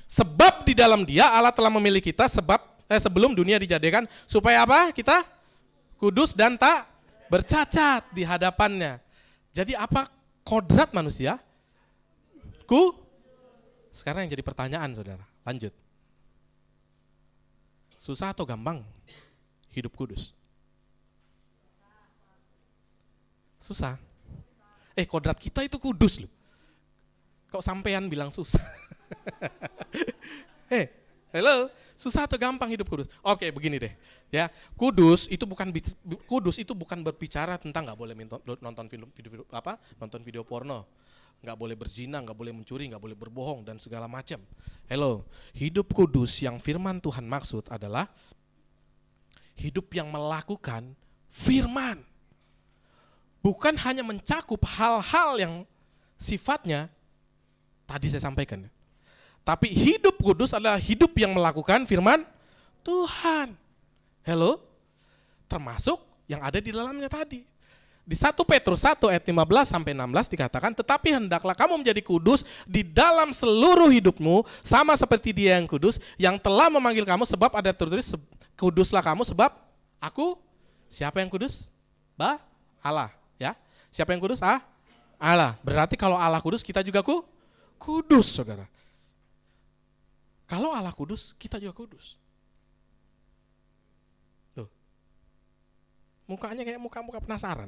Sebab di dalam Dia Allah telah memilih kita sebelum dunia dijadikan supaya apa? Kita kudus dan tak bercacat di hadapannya. Jadi apa kodrat manusia? Sekarang yang jadi pertanyaan, saudara. Lanjut. Susah atau gampang hidup kudus? Susah. Kodrat kita itu kudus loh. Kok sampean bilang susah? Hello, susah atau gampang hidup kudus? Oke, begini deh. Ya, kudus itu bukan berbicara tentang nggak boleh nonton video porno, nggak boleh berzina, nggak boleh mencuri, nggak boleh berbohong dan segala macam. Hello, hidup kudus yang firman Tuhan maksud adalah hidup yang melakukan firman. Bukan hanya mencakup hal-hal yang sifatnya tadi saya sampaikan. Tapi hidup kudus adalah hidup yang melakukan firman Tuhan. Hello? Termasuk yang ada di dalamnya tadi. Di 1 Petrus 1 ayat 15 sampai 16 dikatakan, tetapi hendaklah kamu menjadi kudus di dalam seluruh hidupmu, sama seperti Dia yang kudus, yang telah memanggil kamu, sebab ada tertulis, kuduslah kamu sebab aku. Siapa yang kudus? Allah, ya. Siapa yang kudus? Allah. Berarti kalau Allah kudus, kita juga kudus, saudara. Kalau Allah kudus, kita juga kudus. Tuh. Mukanya kayak muka-muka penasaran.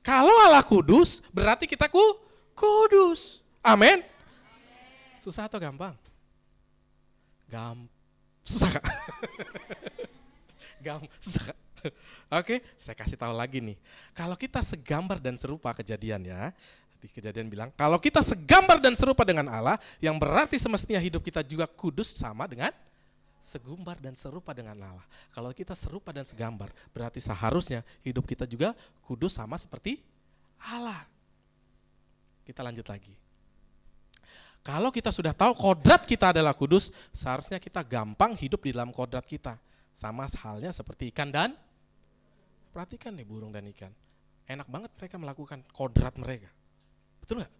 Kalau Allah kudus, berarti kita kudus. Amin. Susah atau gampang? Susah, Kak. Susah, Kak. Oke, saya kasih tahu lagi nih. Kalau kita segambar dan serupa kejadiannya, di Kejadian bilang, kalau kita segambar dan serupa dengan Allah, yang berarti semestinya hidup kita juga kudus sama dengan segumbar dan serupa dengan Allah. Kalau kita serupa dan segambar, berarti seharusnya hidup kita juga kudus sama seperti Allah. Kita lanjut lagi. Kalau kita sudah tahu kodrat kita adalah kudus, seharusnya kita gampang hidup di dalam kodrat kita. Sama halnya seperti ikan dan, perhatikan nih burung dan ikan. Enak banget mereka melakukan kodrat mereka. Betul nggak?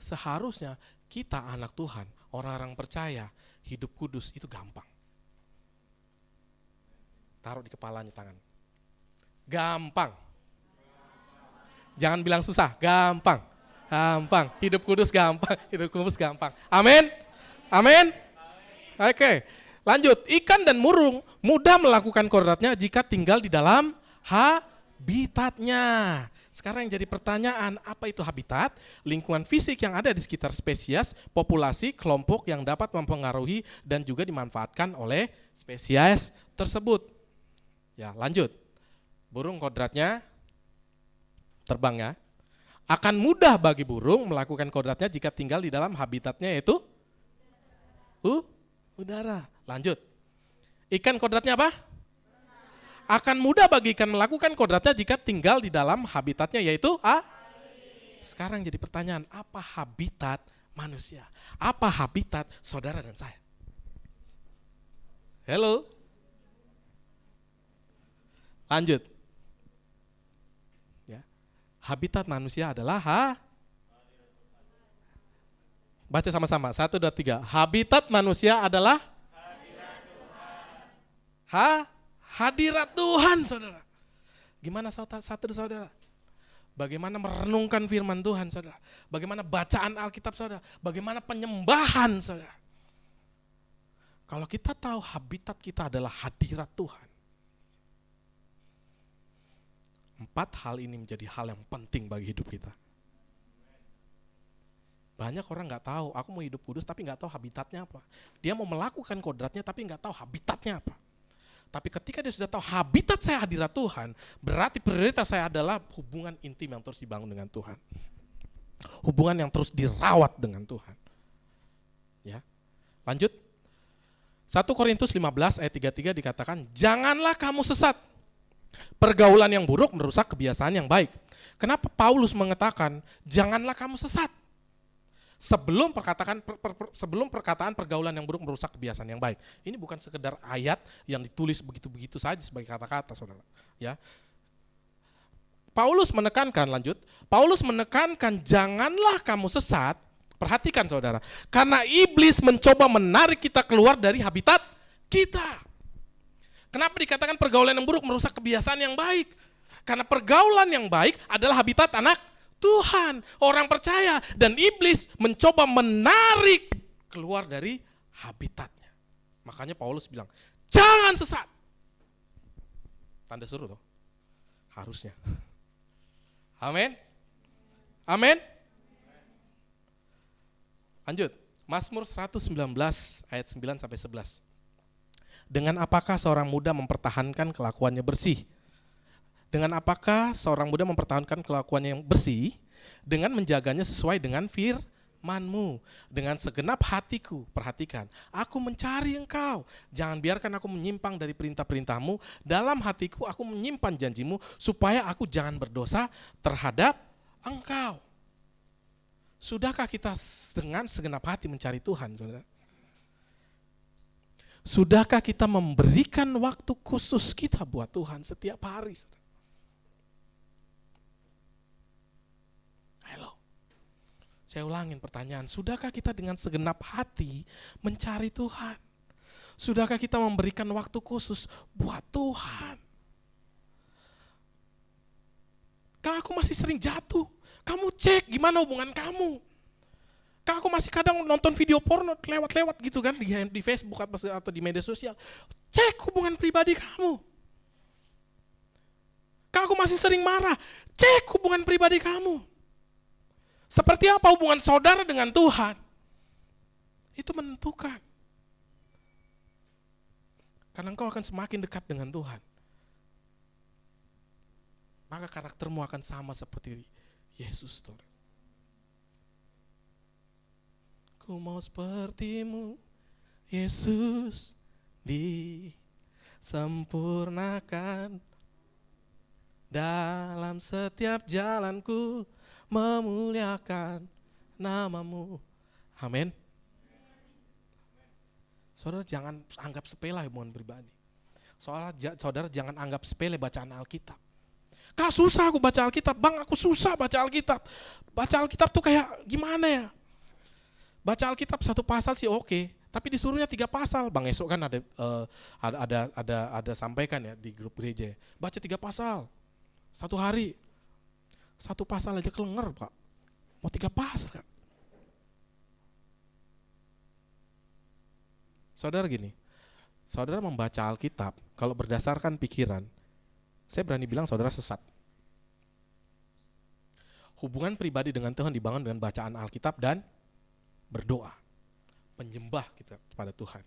Seharusnya kita anak Tuhan, orang-orang percaya, hidup kudus itu gampang. Taruh di kepalanya tangan. Gampang. Jangan bilang susah, gampang. Gampang. Hidup kudus gampang, hidup kudus gampang. Amin. Amin. Oke. Lanjut, ikan dan burung mudah melakukan kodratnya jika tinggal di dalam habitatnya. Sekarang yang jadi pertanyaan, apa itu habitat? Lingkungan fisik yang ada di sekitar spesies, populasi, kelompok yang dapat mempengaruhi dan juga dimanfaatkan oleh spesies tersebut. Ya, lanjut. Burung kodratnya terbang ya. Akan mudah bagi burung melakukan kodratnya jika tinggal di dalam habitatnya yaitu udara. Lanjut. Ikan kodratnya apa? Akan mudah bagi ikan melakukan kodratnya jika tinggal di dalam habitatnya yaitu Sekarang jadi pertanyaan, apa habitat manusia? Apa habitat saudara dan saya? Halo? Lanjut. Ya. Habitat manusia adalah baca sama-sama, 1, 2, 3. Habitat manusia adalah hadirat Tuhan, saudara. Gimana satu saudara? Bagaimana merenungkan firman Tuhan, saudara? Bagaimana bacaan Alkitab, saudara? Bagaimana penyembahan, saudara? Kalau kita tahu habitat kita adalah hadirat Tuhan, 4 hal ini menjadi hal yang penting bagi hidup kita. Banyak orang nggak tahu, aku mau hidup kudus tapi nggak tahu habitatnya apa. Dia mau melakukan kodratnya tapi nggak tahu habitatnya apa. Tapi ketika dia sudah tahu habitat saya hadirat Tuhan, berarti prioritas saya adalah hubungan intim yang terus dibangun dengan Tuhan. Hubungan yang terus dirawat dengan Tuhan. Ya. Lanjut. 1 Korintus 15 ayat 33 dikatakan, janganlah kamu sesat. Pergaulan yang buruk merusak kebiasaan yang baik. Kenapa Paulus mengatakan, janganlah kamu sesat? Sebelum perkataan pergaulan yang buruk merusak kebiasaan yang baik. Ini bukan sekedar ayat yang ditulis begitu-begitu saja sebagai kata-kata, saudara. Ya. Paulus menekankan janganlah kamu sesat. Perhatikan, saudara. Karena iblis mencoba menarik kita keluar dari habitat kita. Kenapa dikatakan pergaulan yang buruk merusak kebiasaan yang baik? Karena pergaulan yang baik adalah habitat anak Tuhan, orang percaya, dan iblis mencoba menarik keluar dari habitatnya. Makanya Paulus bilang, jangan sesat. Tanda suruh tuh. Harusnya. Amin. Amin. Lanjut. Mazmur 119 ayat 9 sampai 11. Dengan apakah seorang muda mempertahankan kelakuannya bersih? Dengan apakah seorang muda mempertahankan kelakuannya yang bersih? Dengan menjaganya sesuai dengan firman-Mu. Dengan segenap hatiku, perhatikan, aku mencari Engkau. Jangan biarkan aku menyimpang dari perintah-perintah-Mu. Dalam hatiku aku menyimpan janji-Mu, supaya aku jangan berdosa terhadap Engkau. Sudahkah kita dengan segenap hati mencari Tuhan, saudara? Sudahkah kita memberikan waktu khusus kita buat Tuhan setiap hari, saudara? Halo. Saya ulangin pertanyaan, sudahkah kita dengan segenap hati mencari Tuhan? Sudahkah kita memberikan waktu khusus buat Tuhan? Kalau aku masih sering jatuh, kamu cek gimana hubungan kamu. Kalau aku masih kadang nonton video porno lewat-lewat gitu kan di Facebook atau di media sosial. Cek hubungan pribadi kamu. Kalau aku masih sering marah, cek hubungan pribadi kamu. Seperti apa hubungan saudara dengan Tuhan? Itu menentukan. Karena engkau akan semakin dekat dengan Tuhan. Maka karaktermu akan sama seperti Yesus. Ku mau sepertimu, Yesus, disempurnakan dalam setiap jalanku, memuliakan namamu. Amin. Saudara jangan anggap sepele hubungan pribadi. Saudara jangan anggap sepele bacaan Alkitab. Kak susah aku baca Alkitab, Bang aku susah baca Alkitab. Baca Alkitab tuh kayak gimana ya? Baca Alkitab satu pasal sih oke, tapi disuruhnya 3 pasal. Bang esok kan ada sampaikan ya di grup gereja. Baca 3 pasal, 1 hari. 1 pasal aja kelenger Pak. Mau 3 pasal Kak. Saudara gini, saudara membaca Alkitab, kalau berdasarkan pikiran, saya berani bilang saudara sesat. Hubungan pribadi dengan Tuhan dibangun dengan bacaan Alkitab dan berdoa, penyembah kita kepada Tuhan.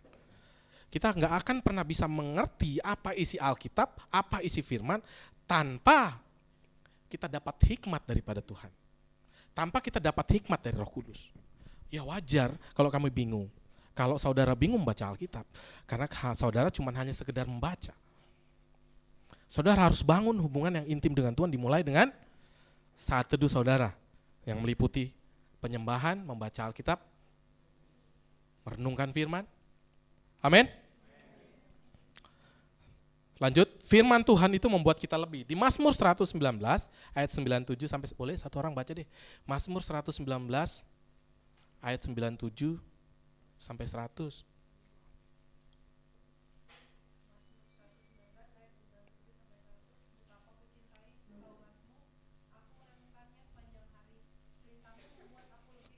Kita nggak akan pernah bisa mengerti apa isi Alkitab, apa isi firman, tanpa kita dapat hikmat daripada Tuhan. Tanpa kita dapat hikmat dari Roh Kudus. Ya wajar kalau kami bingung. Kalau saudara bingung membaca Alkitab, karena saudara cuma hanya sekedar membaca. Saudara harus bangun hubungan yang intim dengan Tuhan dimulai dengan saat teduh saudara yang meliputi penyembahan, membaca Alkitab, merenungkan firman. Amin. Lanjut, firman Tuhan itu membuat kita lebih. Di Mazmur 119 ayat 97 sampai boleh satu orang baca deh. Mazmur 119 ayat 97 sampai 100.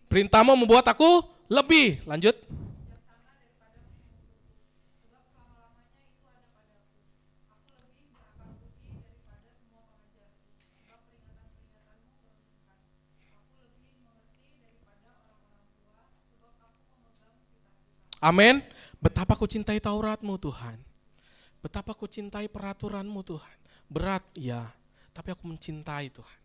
Perintahmu membuat aku lebih. Lanjut. Amin. Betapa ku cintai Tauratmu Tuhan. Betapa ku cintai peraturanmu Tuhan. Berat ya, tapi aku mencintai Tuhan.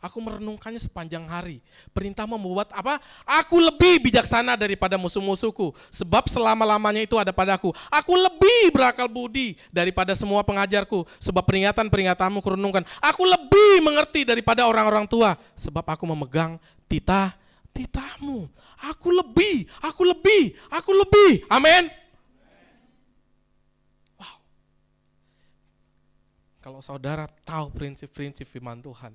Aku merenungkannya sepanjang hari. Perintahmu membuat apa? Aku lebih bijaksana daripada musuh-musuhku. Sebab selama-lamanya itu ada padaku. Aku lebih berakal budi daripada semua pengajarku. Sebab peringatan-peringatanmu kurenungkan. Aku lebih mengerti daripada orang-orang tua. Sebab aku memegang titahmu. Aku lebih. Amin. Wow. Kalau saudara tahu prinsip-prinsip firman Tuhan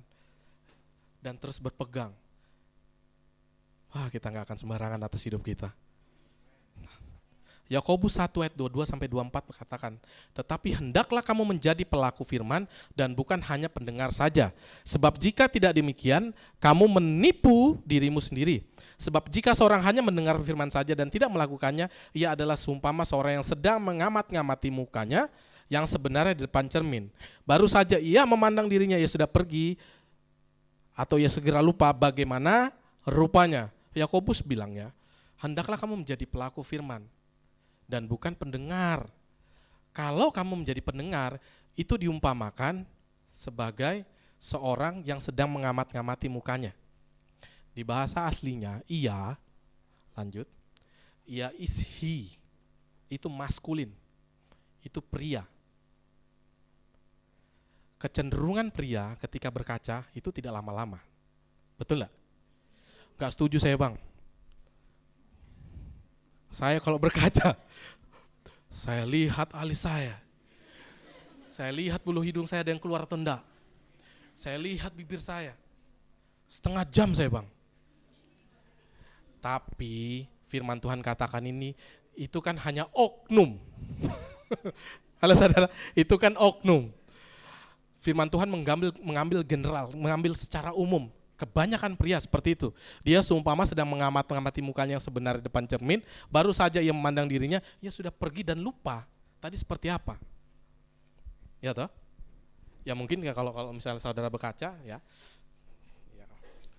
dan terus berpegang, wah kita gak akan sembarangan atas hidup kita. Yakobus 1 ayat 22 sampai 24 berkatakan, tetapi hendaklah kamu menjadi pelaku firman dan bukan hanya pendengar saja. Sebab jika tidak demikian, kamu menipu dirimu sendiri. Sebab jika seorang hanya mendengar firman saja dan tidak melakukannya, ia adalah seumpama seorang yang sedang mengamat-ngamati mukanya yang sebenarnya di depan cermin. Baru saja ia memandang dirinya, ia sudah pergi, atau ia segera lupa bagaimana rupanya. Yakobus bilangnya, hendaklah kamu menjadi pelaku firman dan bukan pendengar. Kalau kamu menjadi pendengar, itu diumpamakan sebagai seorang yang sedang mengamat-ngamati mukanya. Di bahasa aslinya, ia, lanjut, ia is he, itu maskulin, itu pria. Kecenderungan pria ketika berkaca itu tidak lama-lama. Betul enggak? Gak setuju saya bang. Saya kalau berkaca, saya lihat alis saya lihat bulu hidung saya ada yang keluar atau enggak. Saya lihat bibir saya, setengah jam saya bang. Tapi firman Tuhan katakan ini, itu kan hanya oknum. Halo saudara, itu kan oknum. Firman Tuhan mengambil general, mengambil secara umum. Kebanyakan pria seperti itu. Dia seumpama sedang mengamati mukanya yang sebenarnya di depan cermin, baru saja ia memandang dirinya, ia sudah pergi dan lupa tadi seperti apa. Ya toh? Ya mungkin ya kalau misalnya saudara berkaca ya.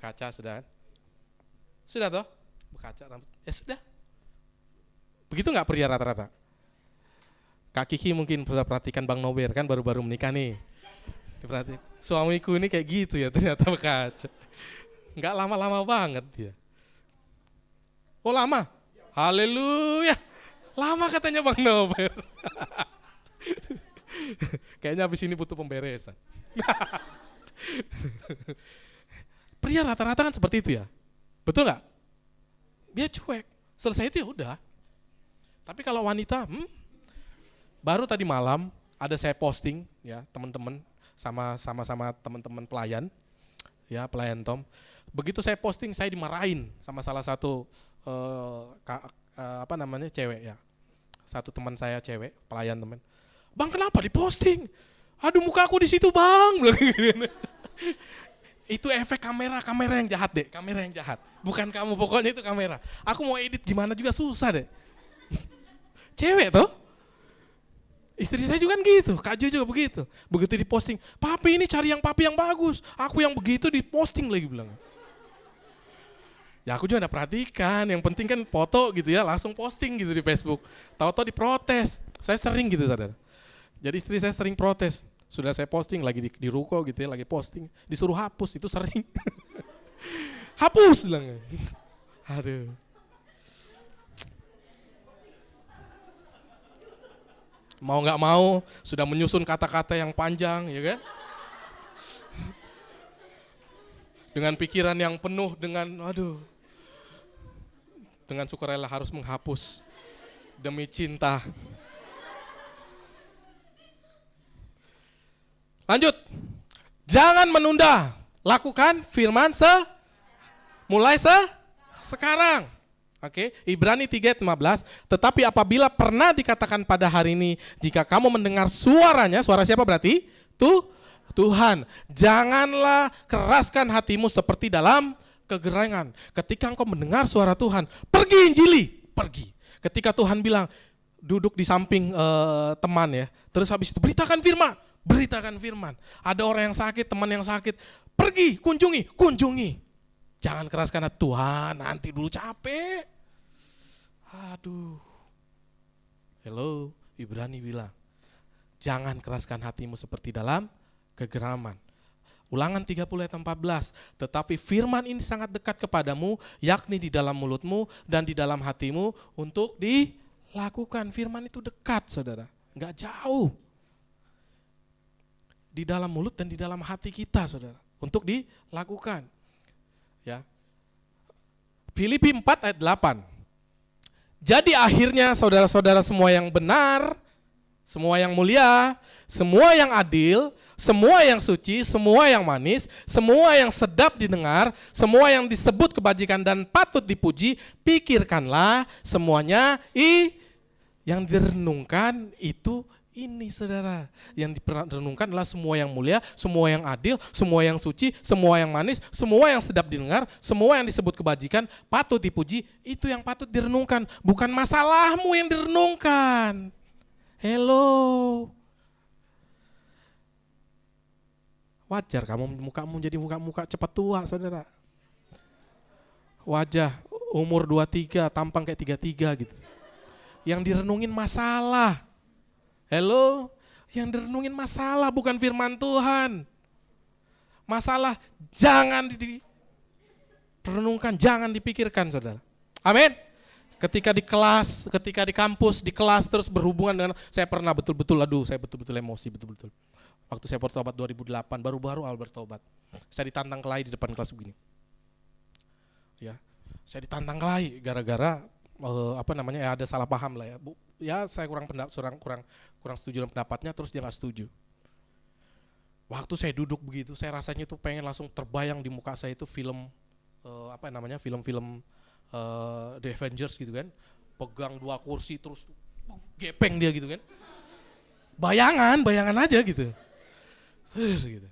Kaca sudah toh? Berkaca rambut. Ya sudah. Begitu enggak pria rata-rata? Kak Kiki mungkin pernah perhatikan Bang Nober kan baru-baru menikah nih. Diperhatikan. Suamiku ini kayak gitu ya ternyata berkaca. Enggak lama-lama banget dia. Oh lama? Haleluya. Lama katanya Bang Nober. Kayaknya habis ini butuh pemberesan. Pria rata-rata kan seperti itu ya. Betul nggak? Dia cuek. Selesai itu ya udah. Tapi kalau wanita, baru tadi malam ada saya posting ya teman-teman sama teman-teman pelayan, ya pelayan Tom. Begitu saya posting saya dimarahin sama salah satu cewek ya. Satu teman saya cewek, pelayan teman. Bang kenapa diposting? Aduh muka aku di situ bang. Itu efek kamera yang jahat deh, kamera yang jahat. Bukan kamu, pokoknya itu kamera. Aku mau edit gimana juga susah deh. Cewek toh? Istri saya juga kan gitu, Kak Jo juga begitu. Begitu diposting, papi ini cari yang papi yang bagus. Aku yang begitu diposting lagi bilang. Ya aku juga udah perhatikan, yang penting kan foto gitu ya, langsung posting gitu di Facebook. Tahu-tahu diprotes, saya sering gitu saudara. Jadi istri saya sering protes. Sudah saya posting lagi di ruko gitu ya, lagi posting. Disuruh hapus, itu sering. Hapus bilang. Aduh. Mau gak mau, sudah menyusun kata-kata yang panjang, ya kan? Dengan pikiran yang penuh dengan, dengan sukarela harus menghapus. Demi cinta. Lanjut, jangan menunda, lakukan firman mulai sekarang. Oke, Ibrani 3:15, tetapi apabila pernah dikatakan pada hari ini, jika kamu mendengar suaranya, suara siapa berarti? Tuhan, janganlah keraskan hatimu seperti dalam kegerangan. Ketika engkau mendengar suara Tuhan, pergi injili, pergi. Ketika Tuhan bilang, duduk di samping teman ya, terus habis itu beritakan firman. Ada orang yang sakit, teman yang sakit, pergi, kunjungi. Jangan keraskan hati, Tuhan nanti dulu capek. Aduh. Hello, Ibrani bilang, jangan keraskan hatimu seperti dalam kegeraman. Ulangan 30 ayat 14, tetapi firman ini sangat dekat kepadamu, yakni di dalam mulutmu dan di dalam hatimu untuk dilakukan. Firman itu dekat saudara, enggak jauh. Di dalam mulut dan di dalam hati kita saudara, untuk dilakukan. Ya. Filipi 4 ayat 8. Jadi akhirnya saudara-saudara semua yang benar, semua yang mulia, semua yang adil, semua yang suci, semua yang manis, semua yang sedap didengar, semua yang disebut kebajikan dan patut dipuji, pikirkanlah semuanya yang direnungkan itu ini saudara, yang direnungkan adalah semua yang mulia, semua yang adil, semua yang suci, semua yang manis, semua yang sedap didengar, semua yang disebut kebajikan, patut dipuji, itu yang patut direnungkan, bukan masalahmu yang direnungkan. Hello. Wajar mukamu jadi muka cepat tua saudara. Wajah umur 23, tampang kayak 33 gitu. Yang direnungin masalah. Hello, yang direnungin masalah bukan firman Tuhan. Masalah jangan direnungkan, jangan dipikirkan saudara. Amin. Ketika di kelas, ketika di kampus, di kelas terus berhubungan dengan, saya pernah betul-betul emosi, betul-betul. Waktu saya bertobat 2008, baru-baru awal bertobat. Saya ditantang kelahi di depan kelas begini. ya. Saya ditantang kelahi gara-gara ada salah paham lah ya. Ya saya kurang setuju dengan pendapatnya, terus dia nggak setuju. Waktu saya duduk begitu, saya rasanya tuh pengen langsung terbayang di muka saya itu film film-film The Avengers gitu kan. Pegang 2 kursi terus gepeng dia gitu kan. Bayangan aja gitu. Gitu.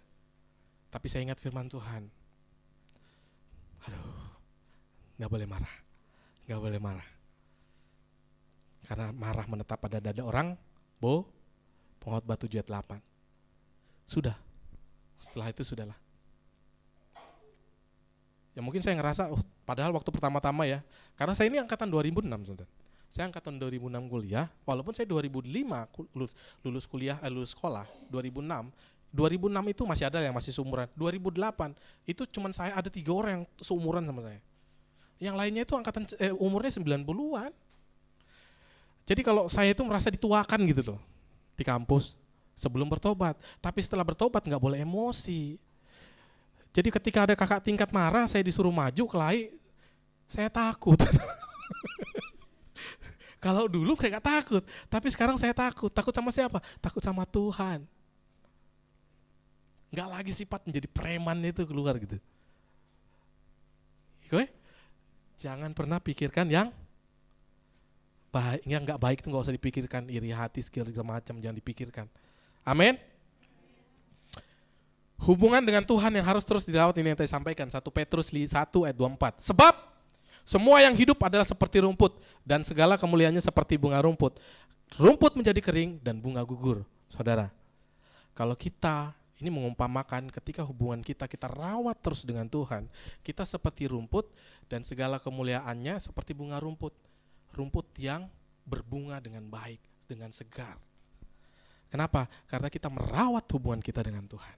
Tapi saya ingat firman Tuhan. Aduh, nggak boleh marah. Karena marah menetap pada dada orang, Pengkhotbah 7 ayat 8. Sudah, setelah itu sudahlah. Ya mungkin saya ngerasa, padahal waktu pertama-tama ya, karena saya ini angkatan 2006, saudara. Saya angkatan 2006 kuliah, walaupun saya 2005 lulus sekolah, 2006 itu masih ada yang masih seumuran. 2008 itu cuman saya ada 3 orang yang seumuran sama saya. Yang lainnya itu angkatan umurnya 90-an. Jadi kalau saya itu merasa dituakan gitu loh di kampus sebelum bertobat. Tapi setelah bertobat nggak boleh emosi. Jadi ketika ada kakak tingkat marah, saya disuruh maju kelahi, saya takut. Kalau dulu kayak gak takut, tapi sekarang saya takut. Takut sama siapa? Takut sama Tuhan. Nggak lagi sifat menjadi preman itu keluar gitu. Oke? Jangan pernah pikirkan yang nggak baik itu nggak usah dipikirkan, iri hati segala macam jangan dipikirkan. Amin. Hubungan dengan Tuhan yang harus terus dirawat, ini yang saya sampaikan 1 Petrus 1 ayat 24. Sebab semua yang hidup adalah seperti rumput dan segala kemuliaannya seperti bunga rumput. Rumput menjadi kering dan bunga gugur. Saudara, kalau kita ini mengumpamakan ketika hubungan kita rawat terus dengan Tuhan, kita seperti rumput dan segala kemuliaannya seperti bunga rumput. Rumput yang berbunga dengan baik, dengan segar. Kenapa? Karena kita merawat hubungan kita dengan Tuhan.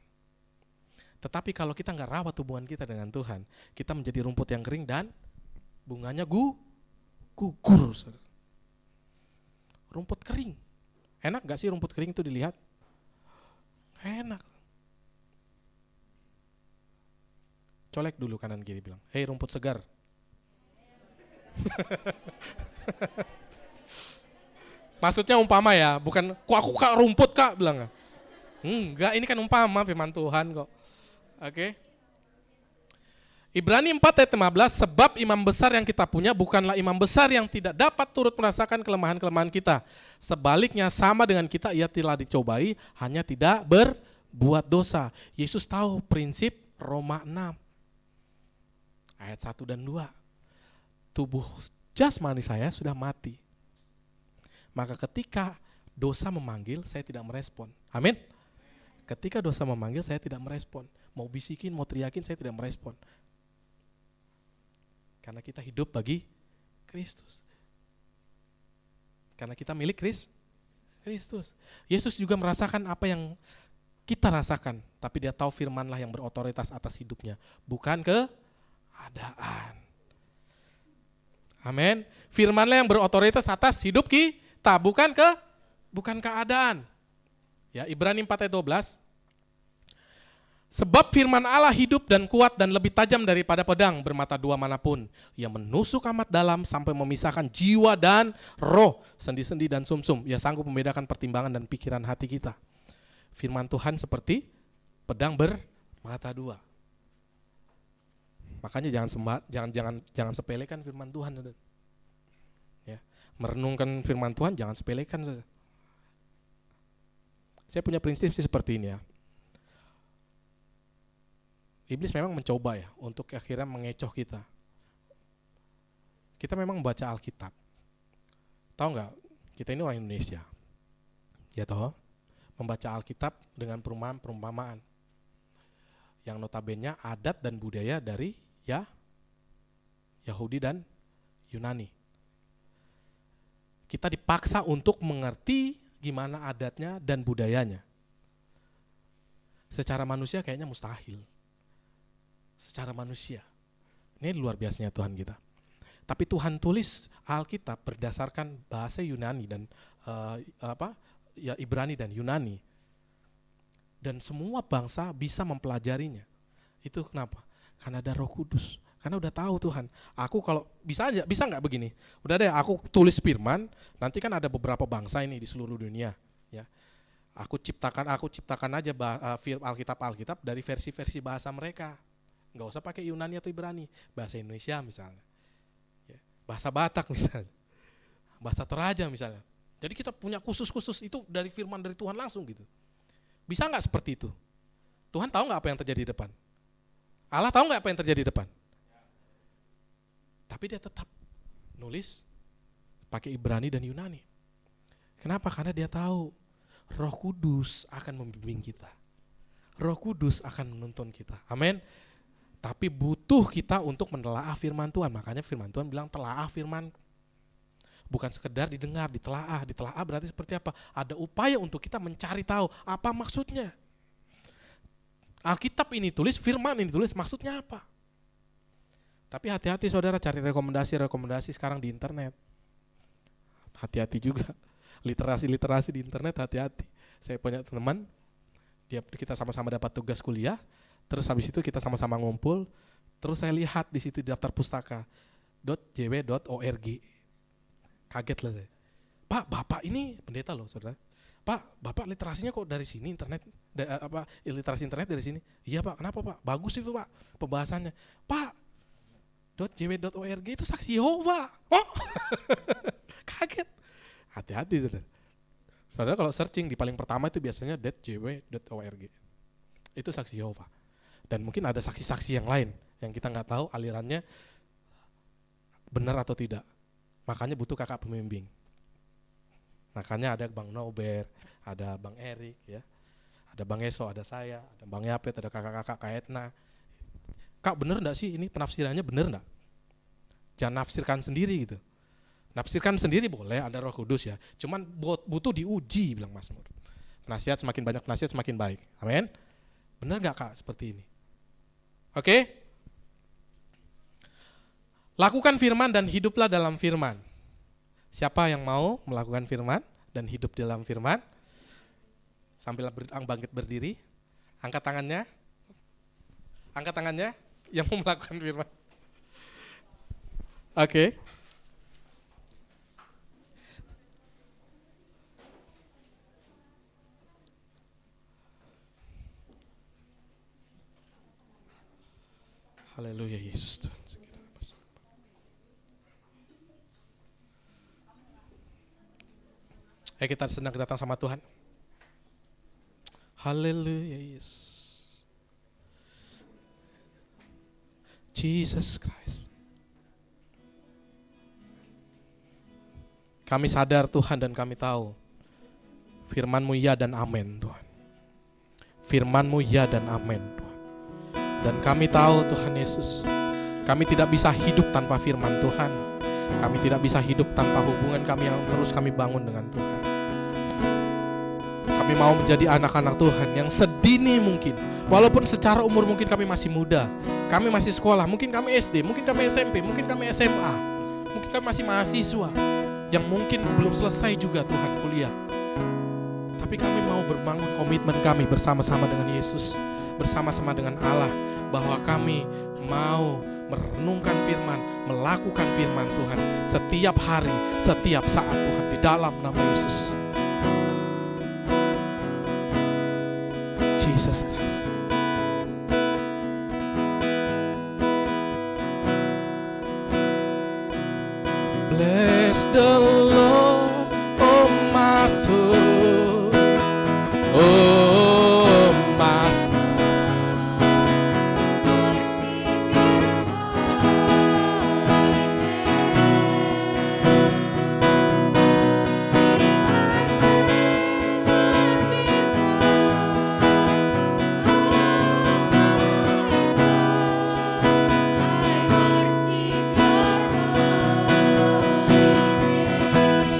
Tetapi kalau kita nggak rawat hubungan kita dengan Tuhan, kita menjadi rumput yang kering dan bunganya gugur. Rumput kering. Enak gak sih rumput kering itu dilihat? Enak. Colek dulu kanan kiri bilang, hei rumput segar. Maksudnya umpama ya, bukan aku kak rumput kak bilang. Enggak, ini kan umpama firman Tuhan kok. Oke. Ibrani 4 ayat 15, sebab imam besar yang kita punya bukanlah imam besar yang tidak dapat turut merasakan kelemahan-kelemahan kita. Sebaliknya sama dengan kita, ia telah dicobai, hanya tidak berbuat dosa. Yesus tahu prinsip Roma 6 ayat 1 dan 2. Tubuh jasmani saya sudah mati. Maka ketika dosa memanggil, saya tidak merespon. Amin. Ketika dosa memanggil, saya tidak merespon. Mau bisikin, mau teriakin, saya tidak merespon. Karena kita hidup bagi Kristus. Karena kita milik Kristus. Yesus juga merasakan apa yang kita rasakan, tapi dia tahu firman-lah yang berotoritas atas hidupnya, bukan keadaan. Amin. Firman-lah yang berotoritas atas hidup kita, bukan keadaan. Ya, Ibrani 4 ayat 12. Sebab firman Allah hidup dan kuat dan lebih tajam daripada pedang bermata 2 manapun. Ia menusuk amat dalam sampai memisahkan jiwa dan roh, sendi-sendi dan sumsum. Ia sanggup membedakan pertimbangan dan pikiran hati kita. Firman Tuhan seperti pedang bermata 2. Makanya jangan sepelekan firman Tuhan. Ya, merenungkan firman Tuhan jangan sepelekan. Saya punya prinsip sih seperti ini ya. Iblis memang mencoba ya untuk akhirnya mengecoh kita. Kita memang membaca Alkitab. Tahu nggak? Kita ini orang Indonesia. Ya toh? Membaca Alkitab dengan perumpamaan. Yang notabene adat dan budaya dari Yahudi dan Yunani. Kita dipaksa untuk mengerti gimana adatnya dan budayanya. Secara manusia kayaknya mustahil. Secara manusia. Ini luar biasanya Tuhan kita. Tapi Tuhan tulis Alkitab berdasarkan bahasa Yunani dan Ibrani dan Yunani. Dan semua bangsa bisa mempelajarinya. Itu kenapa? Karena ada Roh Kudus, Karena udah tahu Tuhan, aku kalau bisa nggak begini? Udah deh, aku tulis firman, nanti kan ada beberapa bangsa ini di seluruh dunia, ya. Aku ciptakan aja Alkitab dari versi-versi bahasa mereka. Nggak usah pakai Yunani atau Ibrani, bahasa Indonesia misalnya, ya. Bahasa Batak misalnya, bahasa Toraja misalnya. Jadi kita punya khusus itu dari firman dari Tuhan langsung gitu. Bisa nggak seperti itu? Tuhan tahu nggak apa yang terjadi di depan? Allah tahu nggak apa yang terjadi di depan? Tapi dia tetap nulis pakai Ibrani dan Yunani. Kenapa? Karena dia tahu Roh Kudus akan membimbing kita. Roh Kudus akan menuntun kita. Amin. Tapi butuh kita untuk menelaah firman Tuhan. Makanya firman Tuhan bilang telaah firman. Bukan sekedar didengar, ditelaah. Ditelaah berarti seperti apa? Ada upaya untuk kita mencari tahu apa maksudnya. Alkitab ini tulis, firman ini tulis, maksudnya apa? Tapi hati-hati saudara cari rekomendasi sekarang di internet. Hati-hati juga. Literasi di internet, hati-hati. Saya punya teman, kita sama-sama dapat tugas kuliah, terus habis itu kita sama-sama ngumpul, terus saya lihat di situ di daftar pustaka .jw.org. Kaget lah saya. Pak, Bapak ini pendeta loh saudara. Pak, Bapak literasinya kok dari sini internet, literasi internet dari sini? Iya Pak, kenapa Pak? Bagus itu Pak pembahasannya. Pak, .jw.org itu saksi Yehova. Oh, kaget. Hati-hati saudara. Saudara kalau searching di paling pertama itu biasanya .jw.org. Itu saksi Yehova. Dan mungkin ada saksi-saksi yang lain yang kita nggak tahu alirannya benar atau tidak. Makanya butuh kakak pembimbing. Makanya ada Bang Nober, ada Bang Erik, ya, ada Bang Eso, ada saya, ada Bang Yapet, ada kakak-kakak Kak Etna. Kak bener enggak sih ini penafsirannya bener enggak? Jangan nafsirkan sendiri gitu. Nafsirkan sendiri boleh, ada Roh Kudus ya. Cuman butuh diuji bilang Mazmur. Nasihat semakin banyak, nasihat semakin baik. Amin. Bener enggak Kak seperti ini? Oke? Lakukan firman dan hiduplah dalam firman. Siapa yang mau melakukan firman dan hidup dalam firman? Sambil bangkit berdiri, angkat tangannya. Angkat tangannya yang mau melakukan firman. Oke. Haleluya Yesus Tuhan. Kita senang datang sama Tuhan. Haleluya Yesus. Jesus Christ. Kami sadar Tuhan dan kami tahu firman-Mu ya dan amin Tuhan. Firman-Mu ya dan amin Tuhan. Dan kami tahu Tuhan Yesus, kami tidak bisa hidup tanpa firman Tuhan. Kami tidak bisa hidup tanpa hubungan kami yang terus kami bangun dengan Tuhan. Kami mau menjadi anak-anak Tuhan yang sedini mungkin. Walaupun secara umur mungkin kami masih muda, kami masih sekolah, mungkin kami SD, mungkin kami SMP, mungkin kami SMA, mungkin kami masih mahasiswa yang mungkin belum selesai juga Tuhan kuliah. Tapi kami mau berbangun komitmen kami bersama-sama dengan Yesus, bersama-sama dengan Allah, bahwa kami mau merenungkan firman, melakukan firman Tuhan setiap hari, setiap saat Tuhan, di dalam nama Yesus. Jesus Christ. Bless the Lord, oh my soul, oh my soul.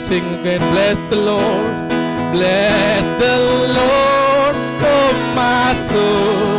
Sing again, bless the Lord, bless the Lord, oh my soul.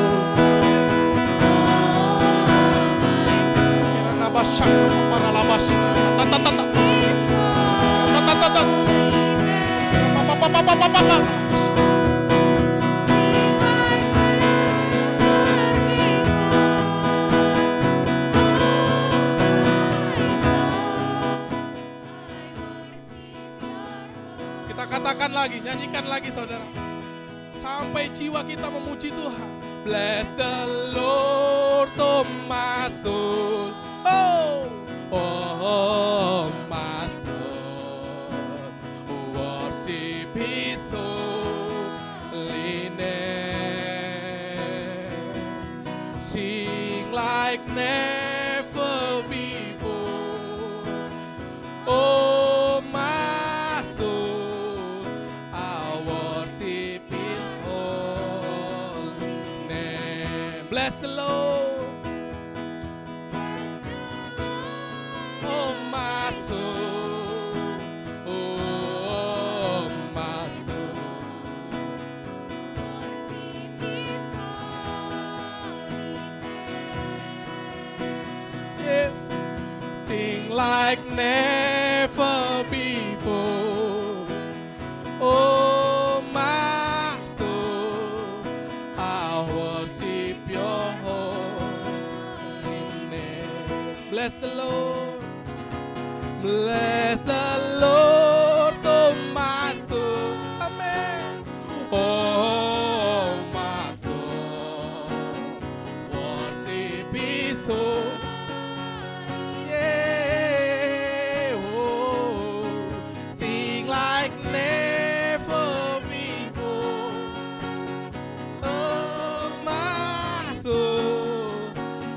nyanyikan lagi saudara. Sampai jiwa kita memuji Tuhan. Bless the Lord, oh my soul. Oh, oh my soul. Worship His holy name. Sing like never before. Oh my soul, I worship His holy name. Bless the Lord, oh my soul, oh my soul. Yes, sing like never before. Oh my soul, I worship your holy name. Bless the Lord, bless the Lord, oh my soul. Amen. Oh my soul, worship His holy. Yeah, oh, sing like never before. Oh my soul,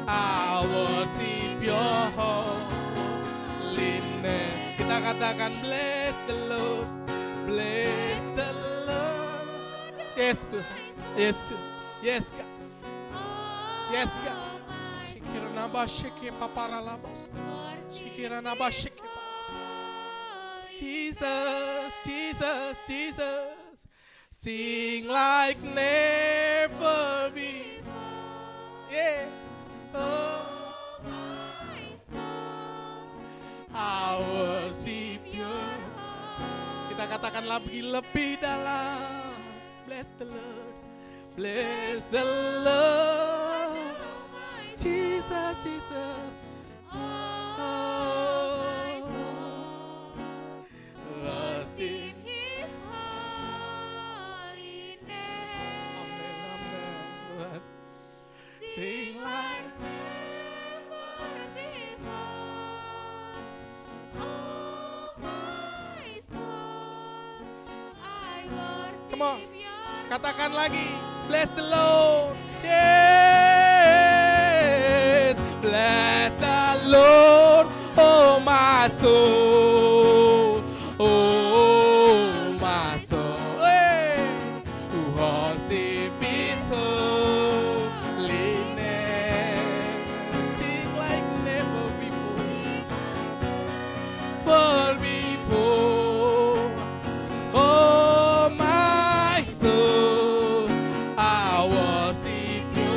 I worship your holy name. Kita katakan bless the Lord, bless the Lord. Yes Tuhan, yes Tuhan, yes God, yes God. Shikirana bashiki paparalabas. Shikirana bashiki. Jesus, Jesus, Jesus, sing like never before. Yeah. Oh, I worship you. Kita katakan lebih dalam. Bless the Lord, bless the Lord. Jesus, Jesus. Oh, worship. His holy name. Amen, amen. Sing like never before. Oh my soul, I worship Come on. your Katakan lagi, bless the Lord. Yes, bless the Lord, oh my soul, oh my soul. Hey, worship His holy name. Sing like never before, for before. Oh my soul, I worship you.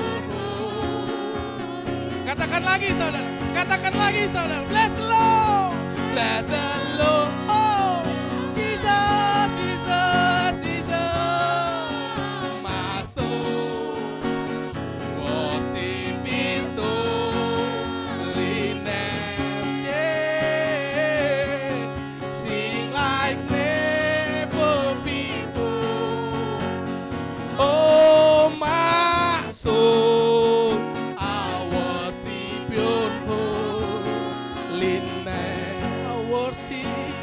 Katakan lagi saudara, katakan lagi saudara. Bless the Lord, bless the Lord. Oh Jesus, Jesus, Jesus. My soul worship His holy name. Yeah, sing like never before. Oh my soul, I worship your holy name. I worship.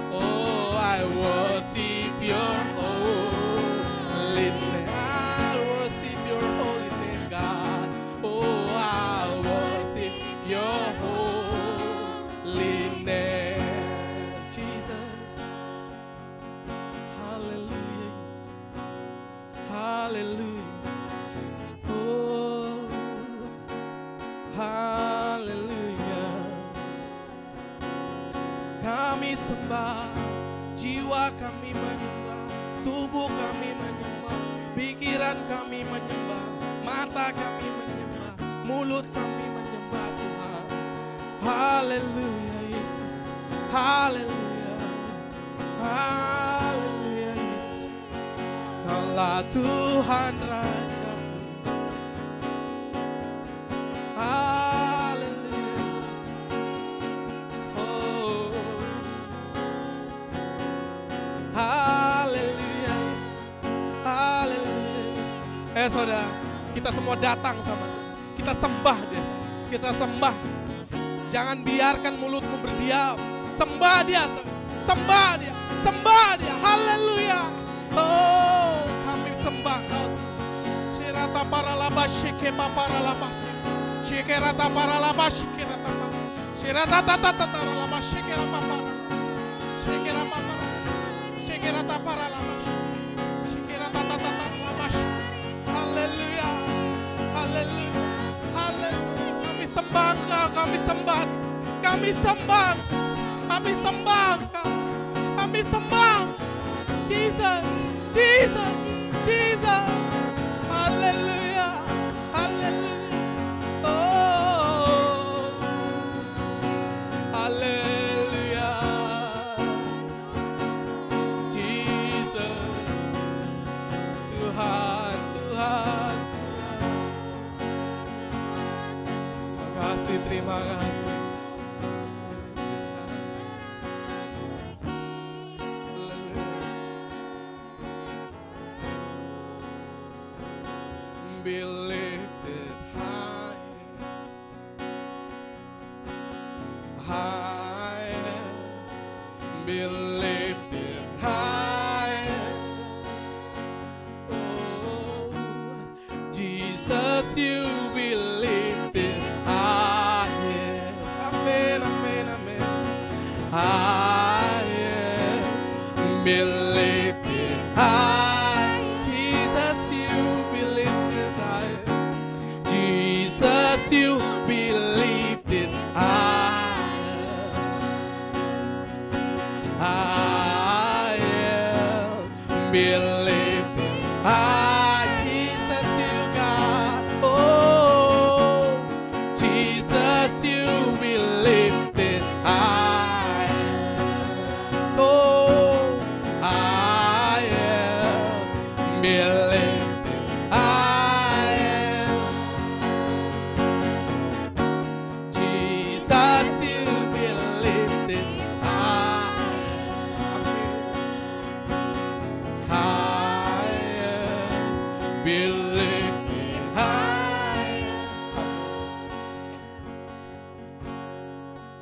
Oh, I worship your holy name. I worship your holy name, God. Oh, I worship your holy name, Jesus. Hallelujah. Hallelujah. Oh, hallelujah. Kami sembah, jiwa kami menyembah, tubuh kami menyembah, pikiran kami menyembah, mata kami menyembah, mulut kami menyembah Tuhan. Haleluya Yesus, haleluya, haleluya Yesus. Allah Tuhan Raja. Haleluya. Oh. Haleluya. Saudara, kita semua datang sama Tuhan. Kita sembah dia. Kita sembah. Jangan biarkan mulutmu berdiam. Sembah dia, sembah dia, sembah dia. Haleluya. Oh, kami sembah Kau. Shirata para labashi ke para labashi. Shirata para labashi ke rata. Shirata tata tata labashi ke para. Shirata para. Shirata para labashi. Shirata tata labashi. Haleluya. Haleluya. Haleluya. Kami sembah Kau, kami sembah. Kami sembah. Kami sembah Kau. Kami sembah. Jesus, Jesus, Jesus. Haleluya. Haleluya. Oh. Haleluya. Jesus. Tuhan, Tuhan. Terima kasih, terima kasih. Be lifted high, high, be lifted high. Oh, Jesus, you be lifted high. Amen, amen, amen. High, be lifted high. You be lifted high, high, be lifted high. Jesus, you God, oh, Jesus, you be lifted high, oh, high, be lifted high.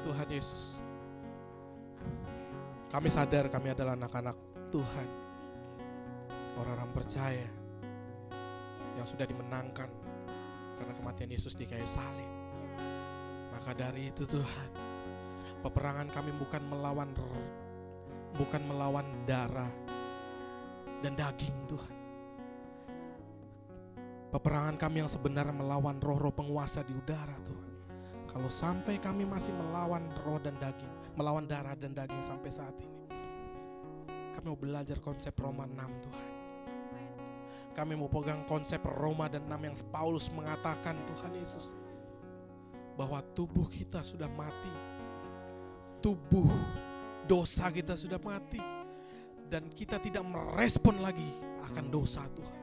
Tuhan Yesus, kami sadar kami adalah anak-anak Tuhan, orang-orang percaya yang sudah dimenangkan karena kematian Yesus di kayu salib. Maka dari itu Tuhan, peperangan kami bukan melawan darah dan daging Tuhan. Peperangan kami yang sebenarnya melawan roh-roh penguasa di udara Tuhan. Kalau sampai kami masih melawan roh dan daging, melawan darah dan daging sampai saat ini, kami mau belajar konsep Roma 6 Tuhan. Kami mau pegang konsep Roma dan 6 yang Paulus mengatakan Tuhan Yesus, bahwa tubuh kita sudah mati, tubuh dosa kita sudah mati, dan kita tidak merespon lagi akan dosa Tuhan.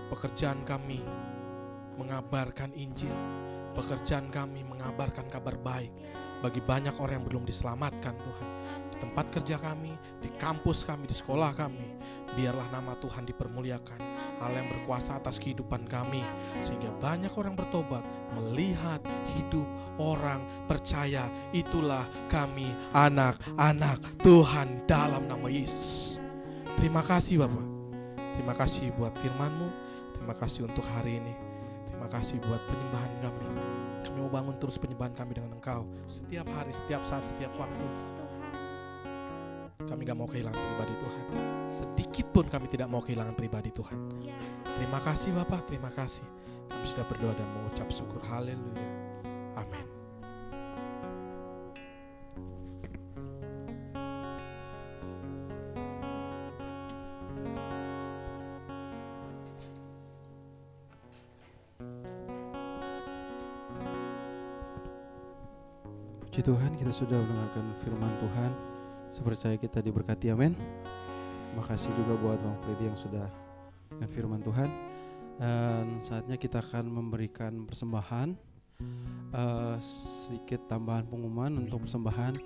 Pekerjaan kami mengabarkan Injil, pekerjaan kami mengabarkan kabar baik bagi banyak orang yang belum diselamatkan Tuhan. Di tempat kerja kami, di kampus kami, di sekolah kami, biarlah nama Tuhan dipermuliakan, hal yang berkuasa atas kehidupan kami, sehingga banyak orang bertobat, melihat hidup orang percaya. Itulah kami anak-anak Tuhan dalam nama Yesus. Terima kasih Bapak, terima kasih buat firman-Mu, terima kasih untuk hari ini, terima kasih buat penyembahan kami. Kami mau bangun terus penyembahan kami dengan Engkau setiap hari, setiap saat, setiap waktu. Kami gak mau kehilangan pribadi Tuhan, sedikit pun kami tidak mau kehilangan pribadi Tuhan. Terima kasih Bapak, terima kasih. Kami sudah berdoa dan mengucap syukur. Haleluya, amin. Puji Tuhan, kita sudah mendengarkan firman Tuhan. Sepercaya kita diberkati, amin. Makasih juga buat Bang Freddy yang sudah dengan firman Tuhan. Dan saatnya kita akan memberikan persembahan. Sedikit tambahan pengumuman untuk persembahan.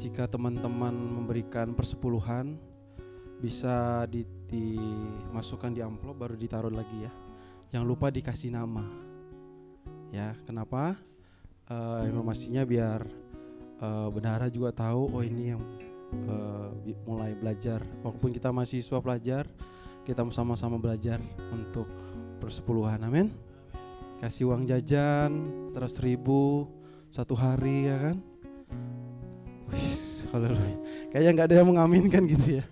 Jika teman-teman memberikan persepuluhan bisa dimasukkan di amplop baru ditaruh lagi ya. Jangan lupa dikasih nama. Ya, kenapa? Informasinya biar bendahara juga tahu oh ini yang mulai belajar. Walaupun kita mahasiswa pelajar, kita sama-sama belajar untuk persepuluhan. Amin. Kasih uang jajan 100.000 satu hari ya kan. Wih, haleluya. Kayaknya nggak ada yang mengaminkan gitu ya.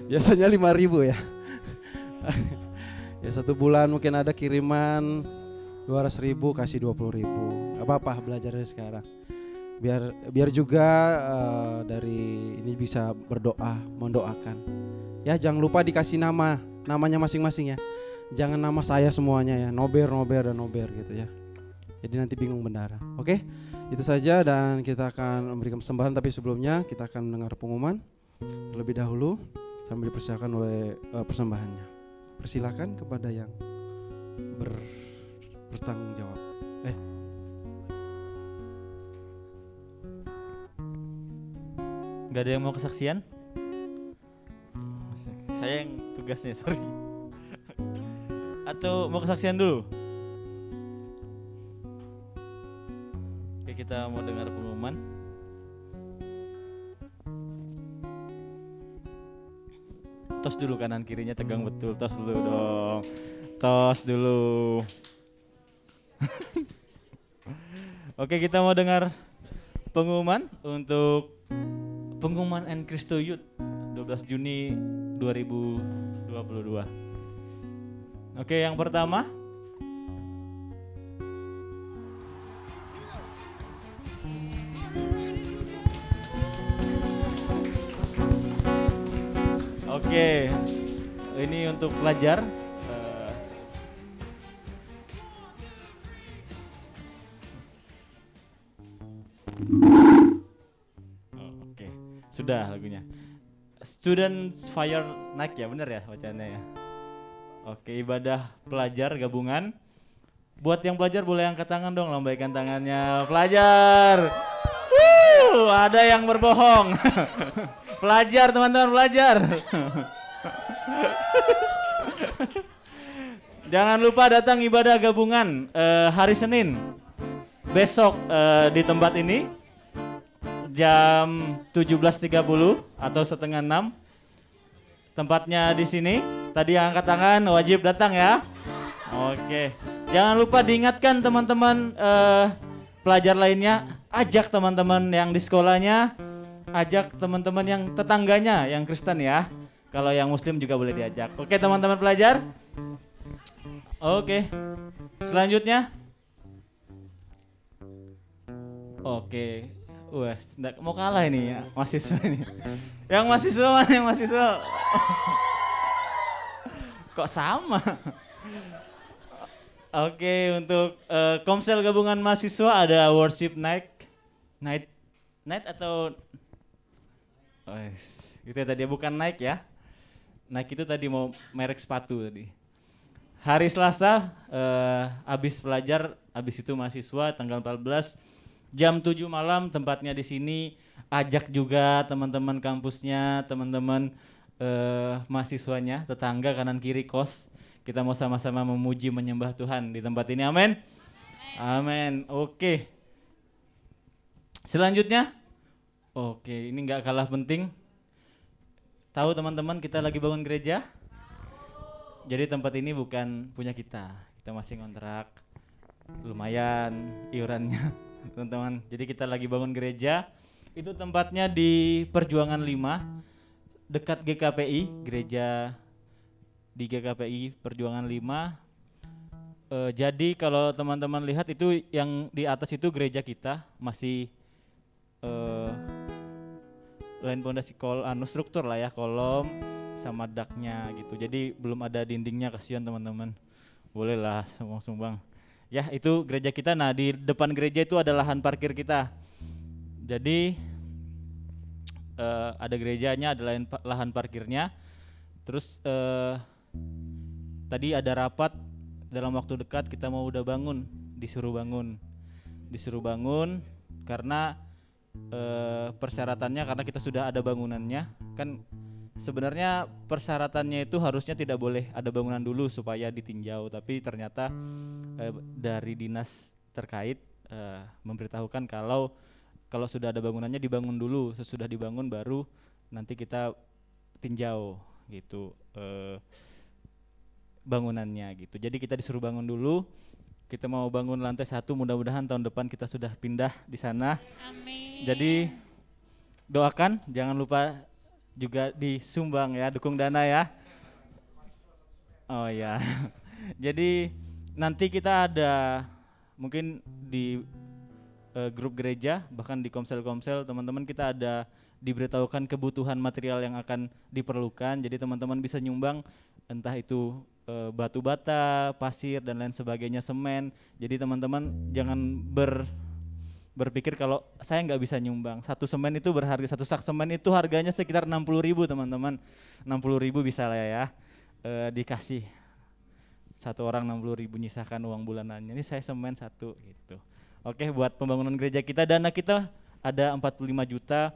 Biasanya 5.000 ya. Ya 1 bulan mungkin ada kiriman 200.000 kasih 20.000. Apa-apa belajar dari sekarang. Biar juga dari ini bisa berdoa, mendoakan. Ya jangan lupa dikasih namanya masing-masing ya. Jangan nama saya semuanya ya, Nober dan Nober gitu ya. Jadi nanti bingung bendahara. Oke, itu saja dan kita akan memberikan persembahan. Tapi sebelumnya kita akan mendengar pengumuman terlebih dahulu sambil dipersilakan oleh persembahannya. Persilakan kepada yang bertanggung jawab. Gak ada yang mau kesaksian? Saya yang tugasnya, sorry. Atau mau kesaksian dulu? Oke, kita mau dengar pengumuman. Tos dulu kanan kirinya tegang betul, tos dulu dong. Tos dulu. Oke, kita mau dengar pengumuman untuk pengumuman N Cristo Youth 12 Juni 2022. Oke, yang pertama Oke, ini untuk pelajar. Oke, sudah lagunya. Students Fire Night ya, benar ya bacanya ya. Oke, ibadah pelajar gabungan. Buat yang pelajar boleh angkat tangan dong, lambaikan tangannya. Pelajar. Ada yang berbohong. Pelajar, teman-teman pelajar. Jangan lupa datang ibadah gabungan hari Senin besok di tempat ini jam 17.30 atau setengah 6. Tempatnya di sini. Tadi yang angkat tangan wajib datang ya. Oke. Jangan lupa diingatkan teman-teman pelajar lainnya, ajak teman-teman yang di sekolahnya, ajak teman-teman yang tetangganya yang Kristen ya. Kalau yang Muslim juga boleh diajak. Oke teman-teman pelajar. Oke. Selanjutnya. Oke. Wah, mau kalah ini ya mahasiswa ini. Yang mahasiswa mana yang mahasiswa? Kok sama? Oke, untuk Komsel gabungan mahasiswa ada worship night atau itu tadi bukan naik ya. Naik itu tadi mau merek sepatu tadi. Hari Selasa habis pelajar, habis itu mahasiswa tanggal 14 jam 7 malam tempatnya di sini. Ajak juga teman-teman kampusnya, teman-teman mahasiswanya, tetangga kanan kiri kos. Kita mau sama-sama memuji menyembah Tuhan di tempat ini. Amin. Amin. Oke. Selanjutnya. Oke, ini enggak kalah penting. Tahu teman-teman kita lagi bangun gereja? Jadi tempat ini bukan punya kita. Kita masih ngontrak. Lumayan iurannya, teman-teman. Jadi kita lagi bangun gereja. Itu tempatnya di Perjuangan 5 dekat GKPI, gereja di GKPI Perjuangan 5. Jadi kalau teman-teman lihat itu yang di atas itu gereja kita masih lain pondasi struktur lah ya, kolom sama daknya gitu. Jadi belum ada dindingnya, kasihan teman-teman. Boleh lah sumbang-sumbang. Ya itu gereja kita. Nah di depan gereja itu ada lahan parkir kita. Jadi ada gerejanya, ada lahan parkirnya. Terus tadi ada rapat dalam waktu dekat kita mau udah bangun, disuruh bangun karena persyaratannya karena kita sudah ada bangunannya. Kan sebenarnya persyaratannya itu harusnya tidak boleh ada bangunan dulu supaya ditinjau, tapi ternyata dari dinas terkait memberitahukan kalau sudah ada bangunannya dibangun dulu, sesudah dibangun baru nanti kita tinjau gitu bangunannya gitu. Jadi kita disuruh bangun dulu. Kita mau bangun lantai 1, mudah-mudahan tahun depan kita sudah pindah di sana. Amin. Jadi doakan, jangan lupa juga disumbang ya, dukung dana ya. Oh ya. Jadi nanti kita ada mungkin di grup gereja, bahkan di komsel-komsel teman-teman kita ada diberitahukan kebutuhan material yang akan diperlukan. Jadi teman-teman bisa nyumbang entah itu batu bata, pasir dan lain sebagainya, semen. Jadi teman-teman jangan berpikir kalau saya nggak bisa nyumbang. Satu semen itu berharga, satu sak semen itu harganya sekitar 60.000 teman-teman. 60.000 bisa lah ya dikasih satu orang 60.000, nyisakan uang bulanannya. Ini saya semen 1 gitu. Oke, buat pembangunan gereja kita, dana kita ada 45 juta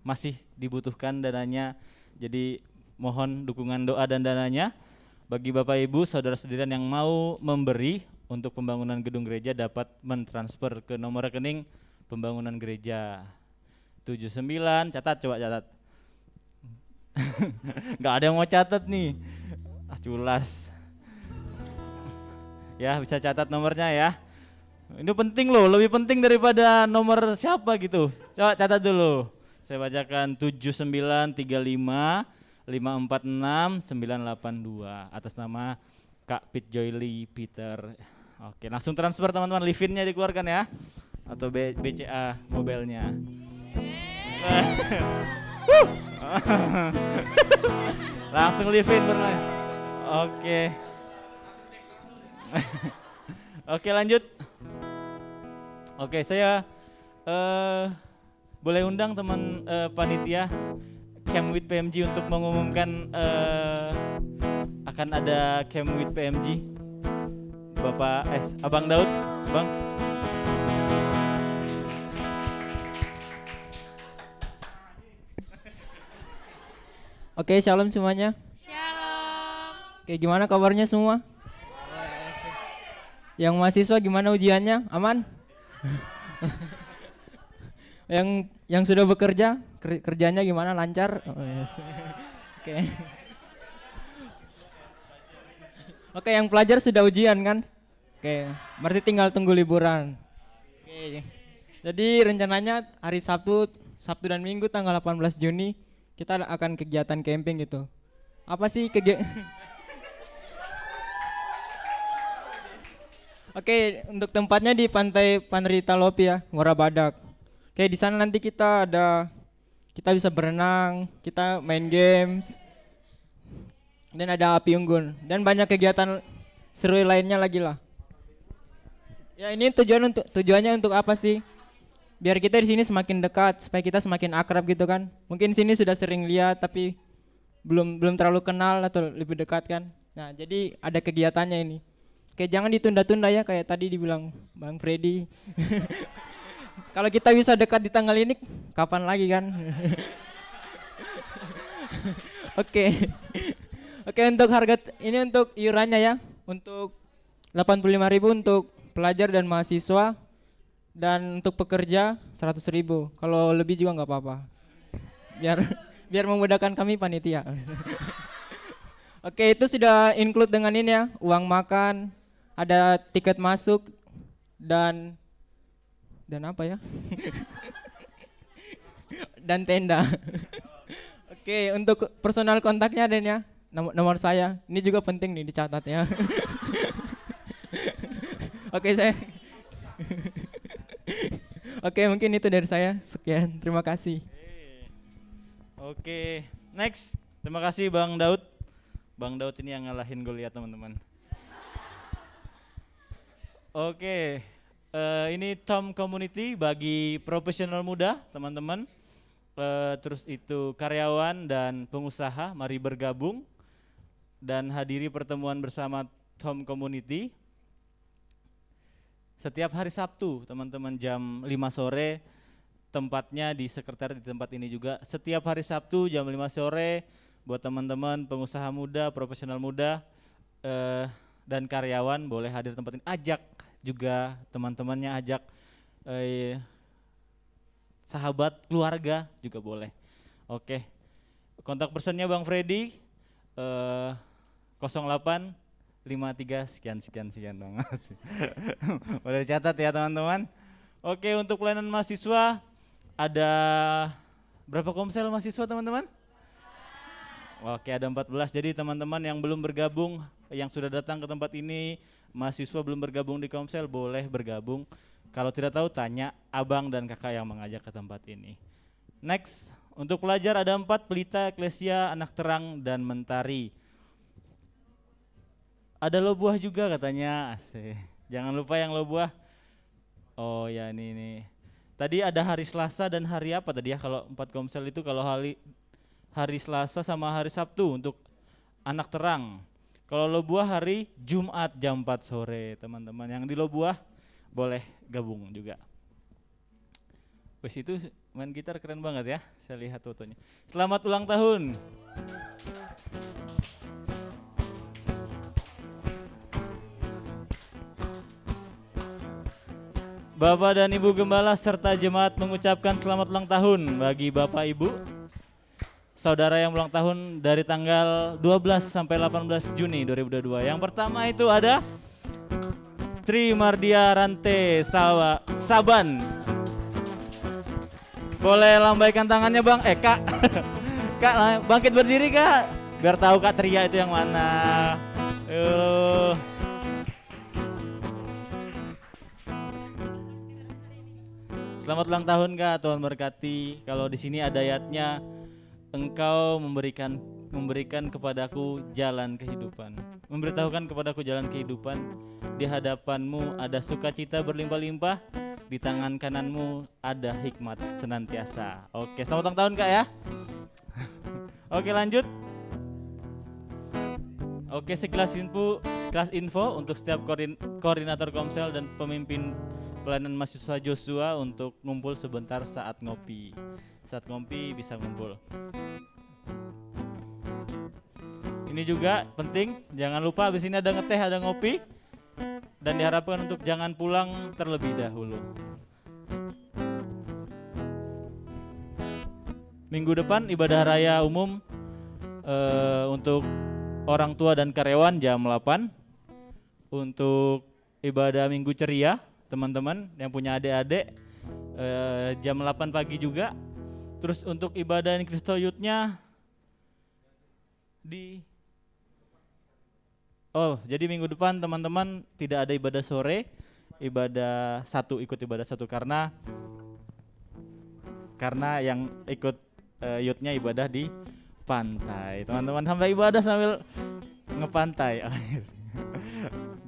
masih dibutuhkan dananya. Jadi mohon dukungan doa dan dananya. Bagi Bapak Ibu, saudara-saudara yang mau memberi untuk pembangunan gedung gereja dapat mentransfer ke nomor rekening pembangunan gereja 79, coba catat. Nggak ada yang mau catat nih. Culas. Ya, bisa catat nomornya ya. Ini penting loh, lebih penting daripada nomor siapa gitu. Coba catat dulu. Saya bacakan 7935 546 982 atas nama Kak Pit Joyli Peter. Oke, langsung transfer teman-teman, livinnya dikeluarkan ya, atau BCA mobilnya. Langsung livin bermain. Oke. Oke, lanjut. Oke, saya boleh undang teman panitia Camp with PMG untuk mengumumkan akan ada Camp with PMG. Bapak Abang Daud, Bang. Oke, shalom semuanya. Shalom. Oke, gimana kabarnya semua? Yang mahasiswa gimana ujiannya? Aman? yang sudah bekerja, kerjanya gimana? Lancar? Oh, yes. Oke. Oke, yang pelajar sudah ujian kan? Oke, berarti tinggal tunggu liburan. Oke. Jadi rencananya hari Sabtu dan Minggu tanggal 18 Juni kita akan kegiatan camping gitu. Apa sih Oke, untuk tempatnya di Pantai Panrita Lopi ya, Muara Badak. Oke, di sana nanti kita bisa berenang, kita main games, dan ada api unggun dan banyak kegiatan seru lainnya lagi lah. Ya, ini tujuannya untuk apa sih? Biar kita di sini semakin dekat, supaya kita semakin akrab gitu kan. Mungkin sini sudah sering lihat tapi belum terlalu kenal atau lebih dekat kan. Nah, jadi ada kegiatannya ini. Oke, jangan ditunda-tunda ya kayak tadi dibilang Bang Freddy. Kalau kita bisa dekat di tanggal ini, kapan lagi kan? Oke. Oke, untuk harga ini untuk iurannya ya. Untuk 85.000 untuk pelajar dan mahasiswa, dan untuk pekerja 100.000. Kalau lebih juga nggak apa-apa. Biar memudahkan kami panitia. Oke, itu sudah include dengan ini ya, uang makan, ada tiket masuk dan apa ya? Dan tenda. Oke, untuk personal kontaknya dan ya, nomor saya. Ini juga penting nih dicatat ya. Oke, Oke, mungkin itu dari saya. Sekian, terima kasih. Oke, next. Terima kasih Bang Daud. Bang Daud ini yang ngalahin Goliat, teman-teman. Oke, ini Tom Community bagi profesional muda, teman-teman. Terus itu karyawan dan pengusaha, mari bergabung dan hadiri pertemuan bersama Tom Community. setiap hari Sabtu teman-teman jam 5 sore, tempatnya di sekretariat di tempat ini juga. Setiap hari Sabtu jam 5 sore buat teman-teman pengusaha muda, profesional muda, dan karyawan boleh hadir di tempat ini. Ajak juga teman-temannya, ajak sahabat, keluarga juga boleh. Oke, kontak personnya Bang Freddy 08 53 sekian Bang. Boleh dicatat ya teman-teman. Oke, untuk pelayanan mahasiswa ada berapa komsel mahasiswa teman-teman? Oke, ada 14. Jadi teman-teman yang belum bergabung, yang sudah datang ke tempat ini, mahasiswa belum bergabung di komsel, boleh bergabung. Kalau tidak tahu tanya abang dan kakak yang mengajak ke tempat ini. Next, untuk pelajar ada 4, pelita, eklesia, anak terang, dan mentari. Ada lo buah juga katanya. Asik. Jangan lupa yang lo buah. Oh ya ini. Tadi ada hari Selasa dan hari apa tadi ya? Kalau 4 komsel itu kalau hari Selasa sama hari Sabtu untuk anak terang. Kalau lo buah hari Jumat jam 4 sore teman-teman. Yang di lo buah boleh gabung juga. Wes itu main gitar keren banget ya. Saya lihat fotonya. Selamat ulang tahun. Bapak dan Ibu Gembala serta jemaat mengucapkan selamat ulang tahun bagi Bapak Ibu saudara yang ulang tahun dari tanggal 12 sampai 18 Juni 2022. Yang pertama itu ada Tri Mardia Rante Saban. Boleh lambaikan tangannya Bang? Kak. Kak bangkit berdiri Kak. Biar tahu Kak Tria itu yang mana. Selamat ulang tahun Kak, Tuhan berkati. Kalau di sini ada ayatnya, Engkau memberikan kepadaku jalan kehidupan. Memberitahukan kepadaku jalan kehidupan. Di hadapanmu ada sukacita berlimpah-limpah. Di tangan kananmu ada hikmat senantiasa. Oke, selamat ulang tahun Kak ya. Oke lanjut. Oke, sekilas info untuk setiap koordinator komsel dan pemimpin pelayanan mahasiswa Joshua untuk ngumpul sebentar saat ngopi. Saat ngopi bisa ngumpul. Ini juga penting, jangan lupa habis ini ada ngeteh, ada ngopi. Dan diharapkan untuk jangan pulang terlebih dahulu. Minggu depan ibadah raya umum untuk orang tua dan karyawan jam 8. Untuk ibadah minggu ceria teman-teman yang punya adik-adik jam 8 pagi juga. Terus untuk ibadah Kristo Youth-nya jadi minggu depan teman-teman tidak ada ibadah sore, ikut ibadah satu karena yang ikut youth-nya ibadah di pantai. Teman-teman sampai ibadah sambil ngepantai.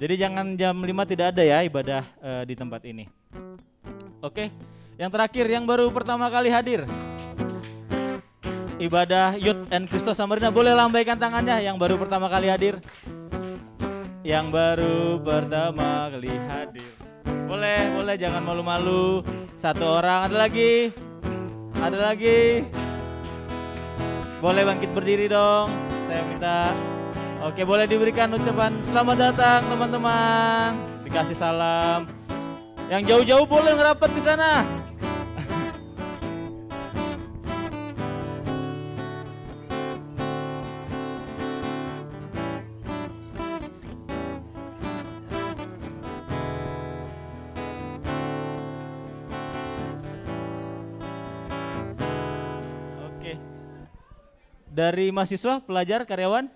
Jadi jangan jam 5 tidak ada ya ibadah di tempat ini. Oke, yang terakhir yang baru pertama kali hadir ibadah Youth and Christo Samarinda, boleh lambaikan tangannya yang baru pertama kali hadir. Yang baru pertama kali hadir. Boleh jangan malu-malu. Satu orang, ada lagi. Boleh bangkit berdiri dong. Saya minta. Oke, boleh diberikan ucapan selamat datang teman-teman. Dikasih salam. Yang jauh-jauh boleh ngerapat ke sana. Oke. Dari mahasiswa, pelajar, karyawan?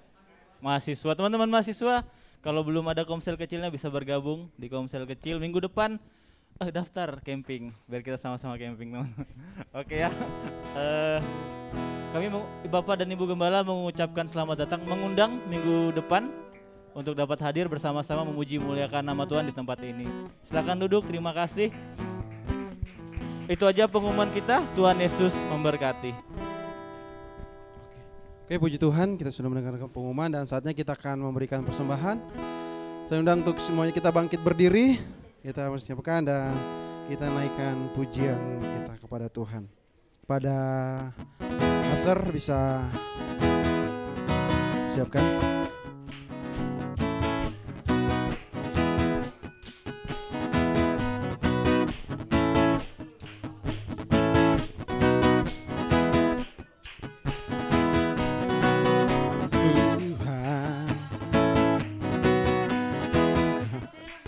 Mahasiswa, teman-teman mahasiswa, kalau belum ada komsel kecilnya bisa bergabung di komsel kecil. Minggu depan daftar camping, biar kita sama-sama camping teman. Oke ya. Kami Bapak dan Ibu Gembala mengucapkan selamat datang, mengundang minggu depan untuk dapat hadir bersama-sama memuji muliakan nama Tuhan di tempat ini. Silakan duduk, terima kasih. Itu aja pengumuman kita. Tuhan Yesus memberkati. Oke, puji Tuhan, kita sudah mendengarkan pengumuman dan saatnya kita akan memberikan persembahan. Saya undang untuk semuanya kita bangkit berdiri. Kita persiapkan dan kita naikkan pujian kita kepada Tuhan. Pada Aser bisa siapkan.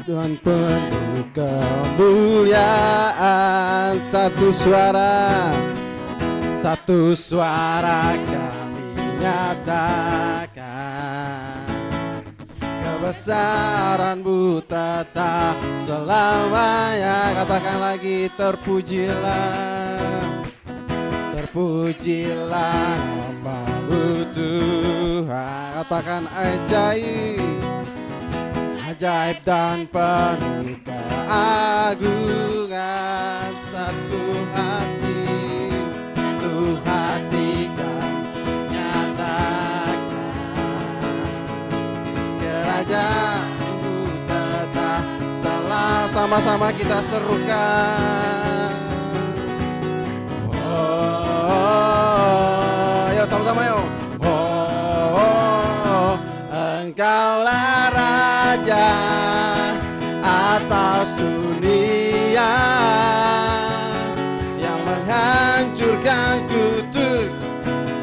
Tuhan penuh kemuliaan, satu suara kami nyatakan kebesaran-Mu tetap selamanya. Katakan lagi, terpujilah nama-Mu Tuhan. Katakan ajaib dan penuh keagungan, satu hati kami nyatakan kerajaan-Mu tetap salah. Sama-sama kita serukan. Ayo sama-sama yuk. Engkaulah Raja atas dunia yang menghancurkan kutuk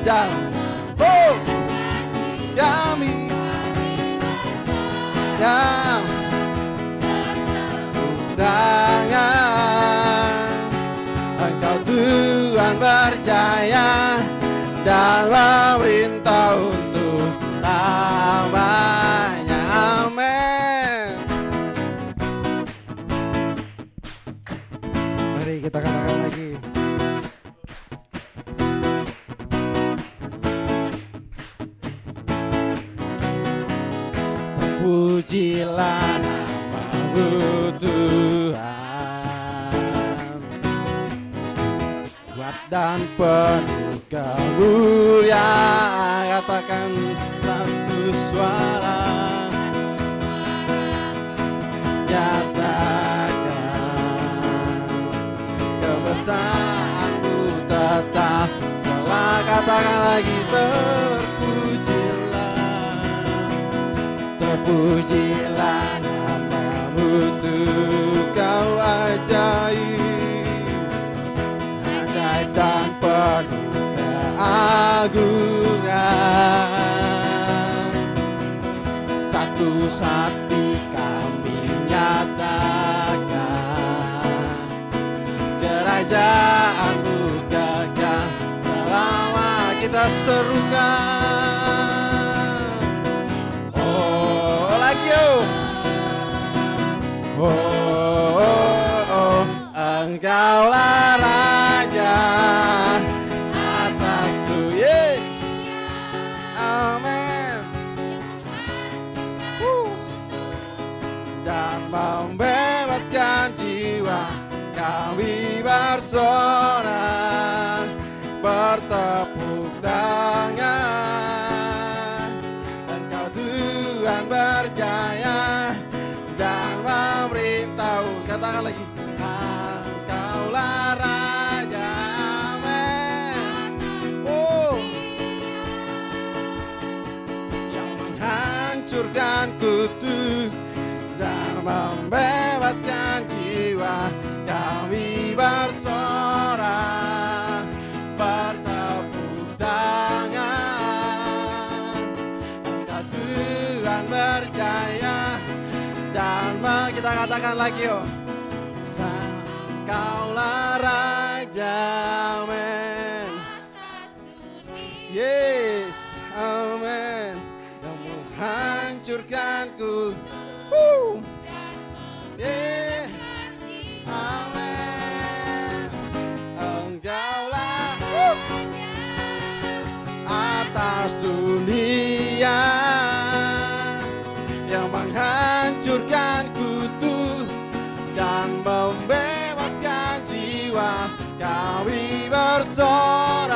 dalam kami yang tangan. Engkau Tuhan berjaya dan memerintah untuk lamanya. Amin. Mari kita katakan lagi. Terpujilah nama-Mu Tuhan, kuat dan penuh kemuliaan. Katakan satu suara, nyatakan kebesaran-Mu tetap selah. Katakan lagi, terpujilah nama-Mu Tuhan. Kau ajaib dan penuh keagungan, satu hati kami nyatakan kerajaan-Mu tegak selama. Kita serukan. Oh, lagi oh. Engkaulah Raja atas dunia. Amin. Dan membebaskan jiwa kami bersorak, bertepuk tangan. Engkau Tuhan berjaya dan memerintah. Katakan lagi, Engkaulah Raja. Amin. Oh, yang menghancurkan kutuk dan membebaskan jiwa kami bersorak, bertepuk tangan. Engkau Tuhan berjaya dan kita katakan lagi oh, Engkaulah Raja. Amin. Yes, amin. Yang menghancurkanku. Yeah. Amin. Engkaulah atas dunia yang menghancurkan kutuk dan membebaskan jiwa kami bersorak,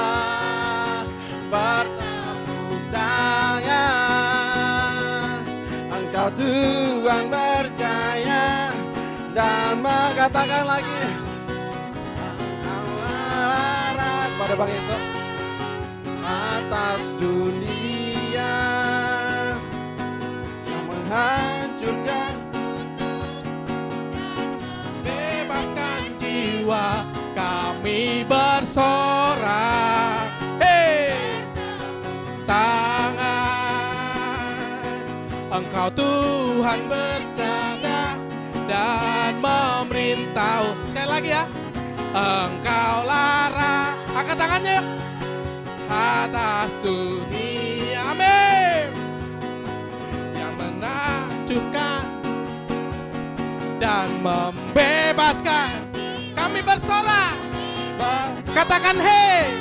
bertepuk tangan. Engkau Tuhan berjaya dan Katakan lagi. Pada Bang Yesus. Atas dunia yang menghancurkan, bebaskan jiwa kami bersorak. Hei, tangan Engkau Tuhan berjaga dan memerintah. Sekali lagi ya. Engkau lara, angkat tangannya yuk. Atas dunia, amin, yang menakjubkan dan membebaskan. Kami bersorak, katakan hei,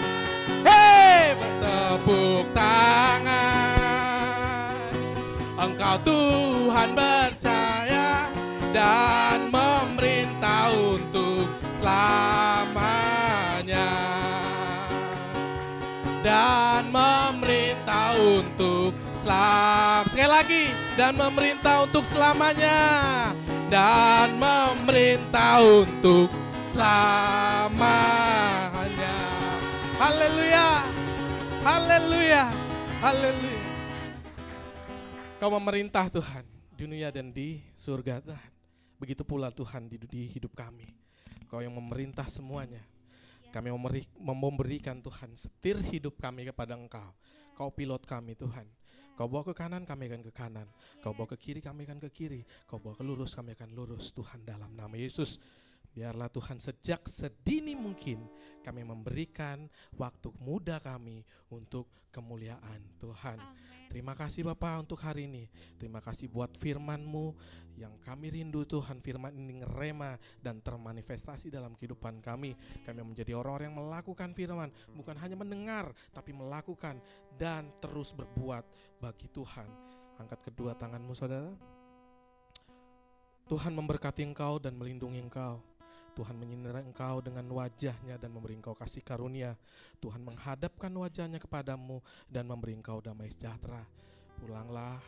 hei, bertepuk tangan. Engkau Tuhan berjaya dan memerintah untuk selamanya, dan memerintah untuk sekali lagi, dan memerintah untuk selamanya, dan memerintah untuk selamanya. Haleluya, haleluya, haleluya. Kau memerintah Tuhan di dunia dan di surga Tuhan. Begitu pula Tuhan di hidup kami. Kau yang memerintah semuanya. Kami memberikan Tuhan setir hidup kami kepada Engkau. Kau pilot kami Tuhan. Kau bawa ke kanan, kami akan ke kanan. Kau bawa ke kiri, kami akan ke kiri. Kau bawa ke lurus, kami akan lurus. Tuhan, dalam nama Yesus, biarlah Tuhan sejak sedini mungkin kami memberikan waktu muda kami untuk kemuliaan Tuhan. Terima kasih Bapa untuk hari ini. Terima kasih buat firman-Mu yang kami rindu Tuhan. Firman ini ngerema dan termanifestasi dalam kehidupan kami. Kami menjadi orang-orang yang melakukan firman. Bukan hanya mendengar, tapi melakukan dan terus berbuat bagi Tuhan. Angkat kedua tanganmu saudara. Tuhan memberkati engkau dan melindungi engkau. Tuhan menyinari engkau dengan wajahnya dan memberi engkau kasih karunia. Tuhan menghadapkan wajahnya kepadamu dan memberi engkau damai sejahtera. Pulanglah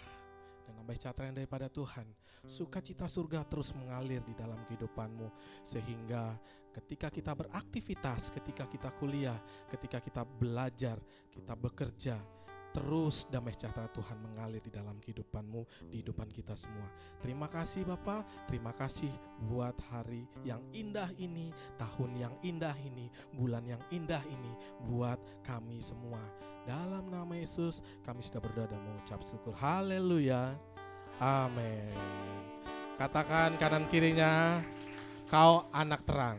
dan damai sejahtera yang daripada Tuhan. Sukacita surga terus mengalir di dalam kehidupanmu. Sehingga ketika kita beraktivitas, ketika kita kuliah, ketika kita belajar, kita bekerja, terus damai sejahtera Tuhan mengalir di dalam kehidupanmu, di kehidupan kita semua. Terima kasih Bapa, terima kasih buat hari yang indah ini, tahun yang indah ini, bulan yang indah ini buat kami semua. Dalam nama Yesus kami sudah berdoa dan mengucap syukur. Haleluya. Amin. Katakan kanan kirinya, kau anak terang.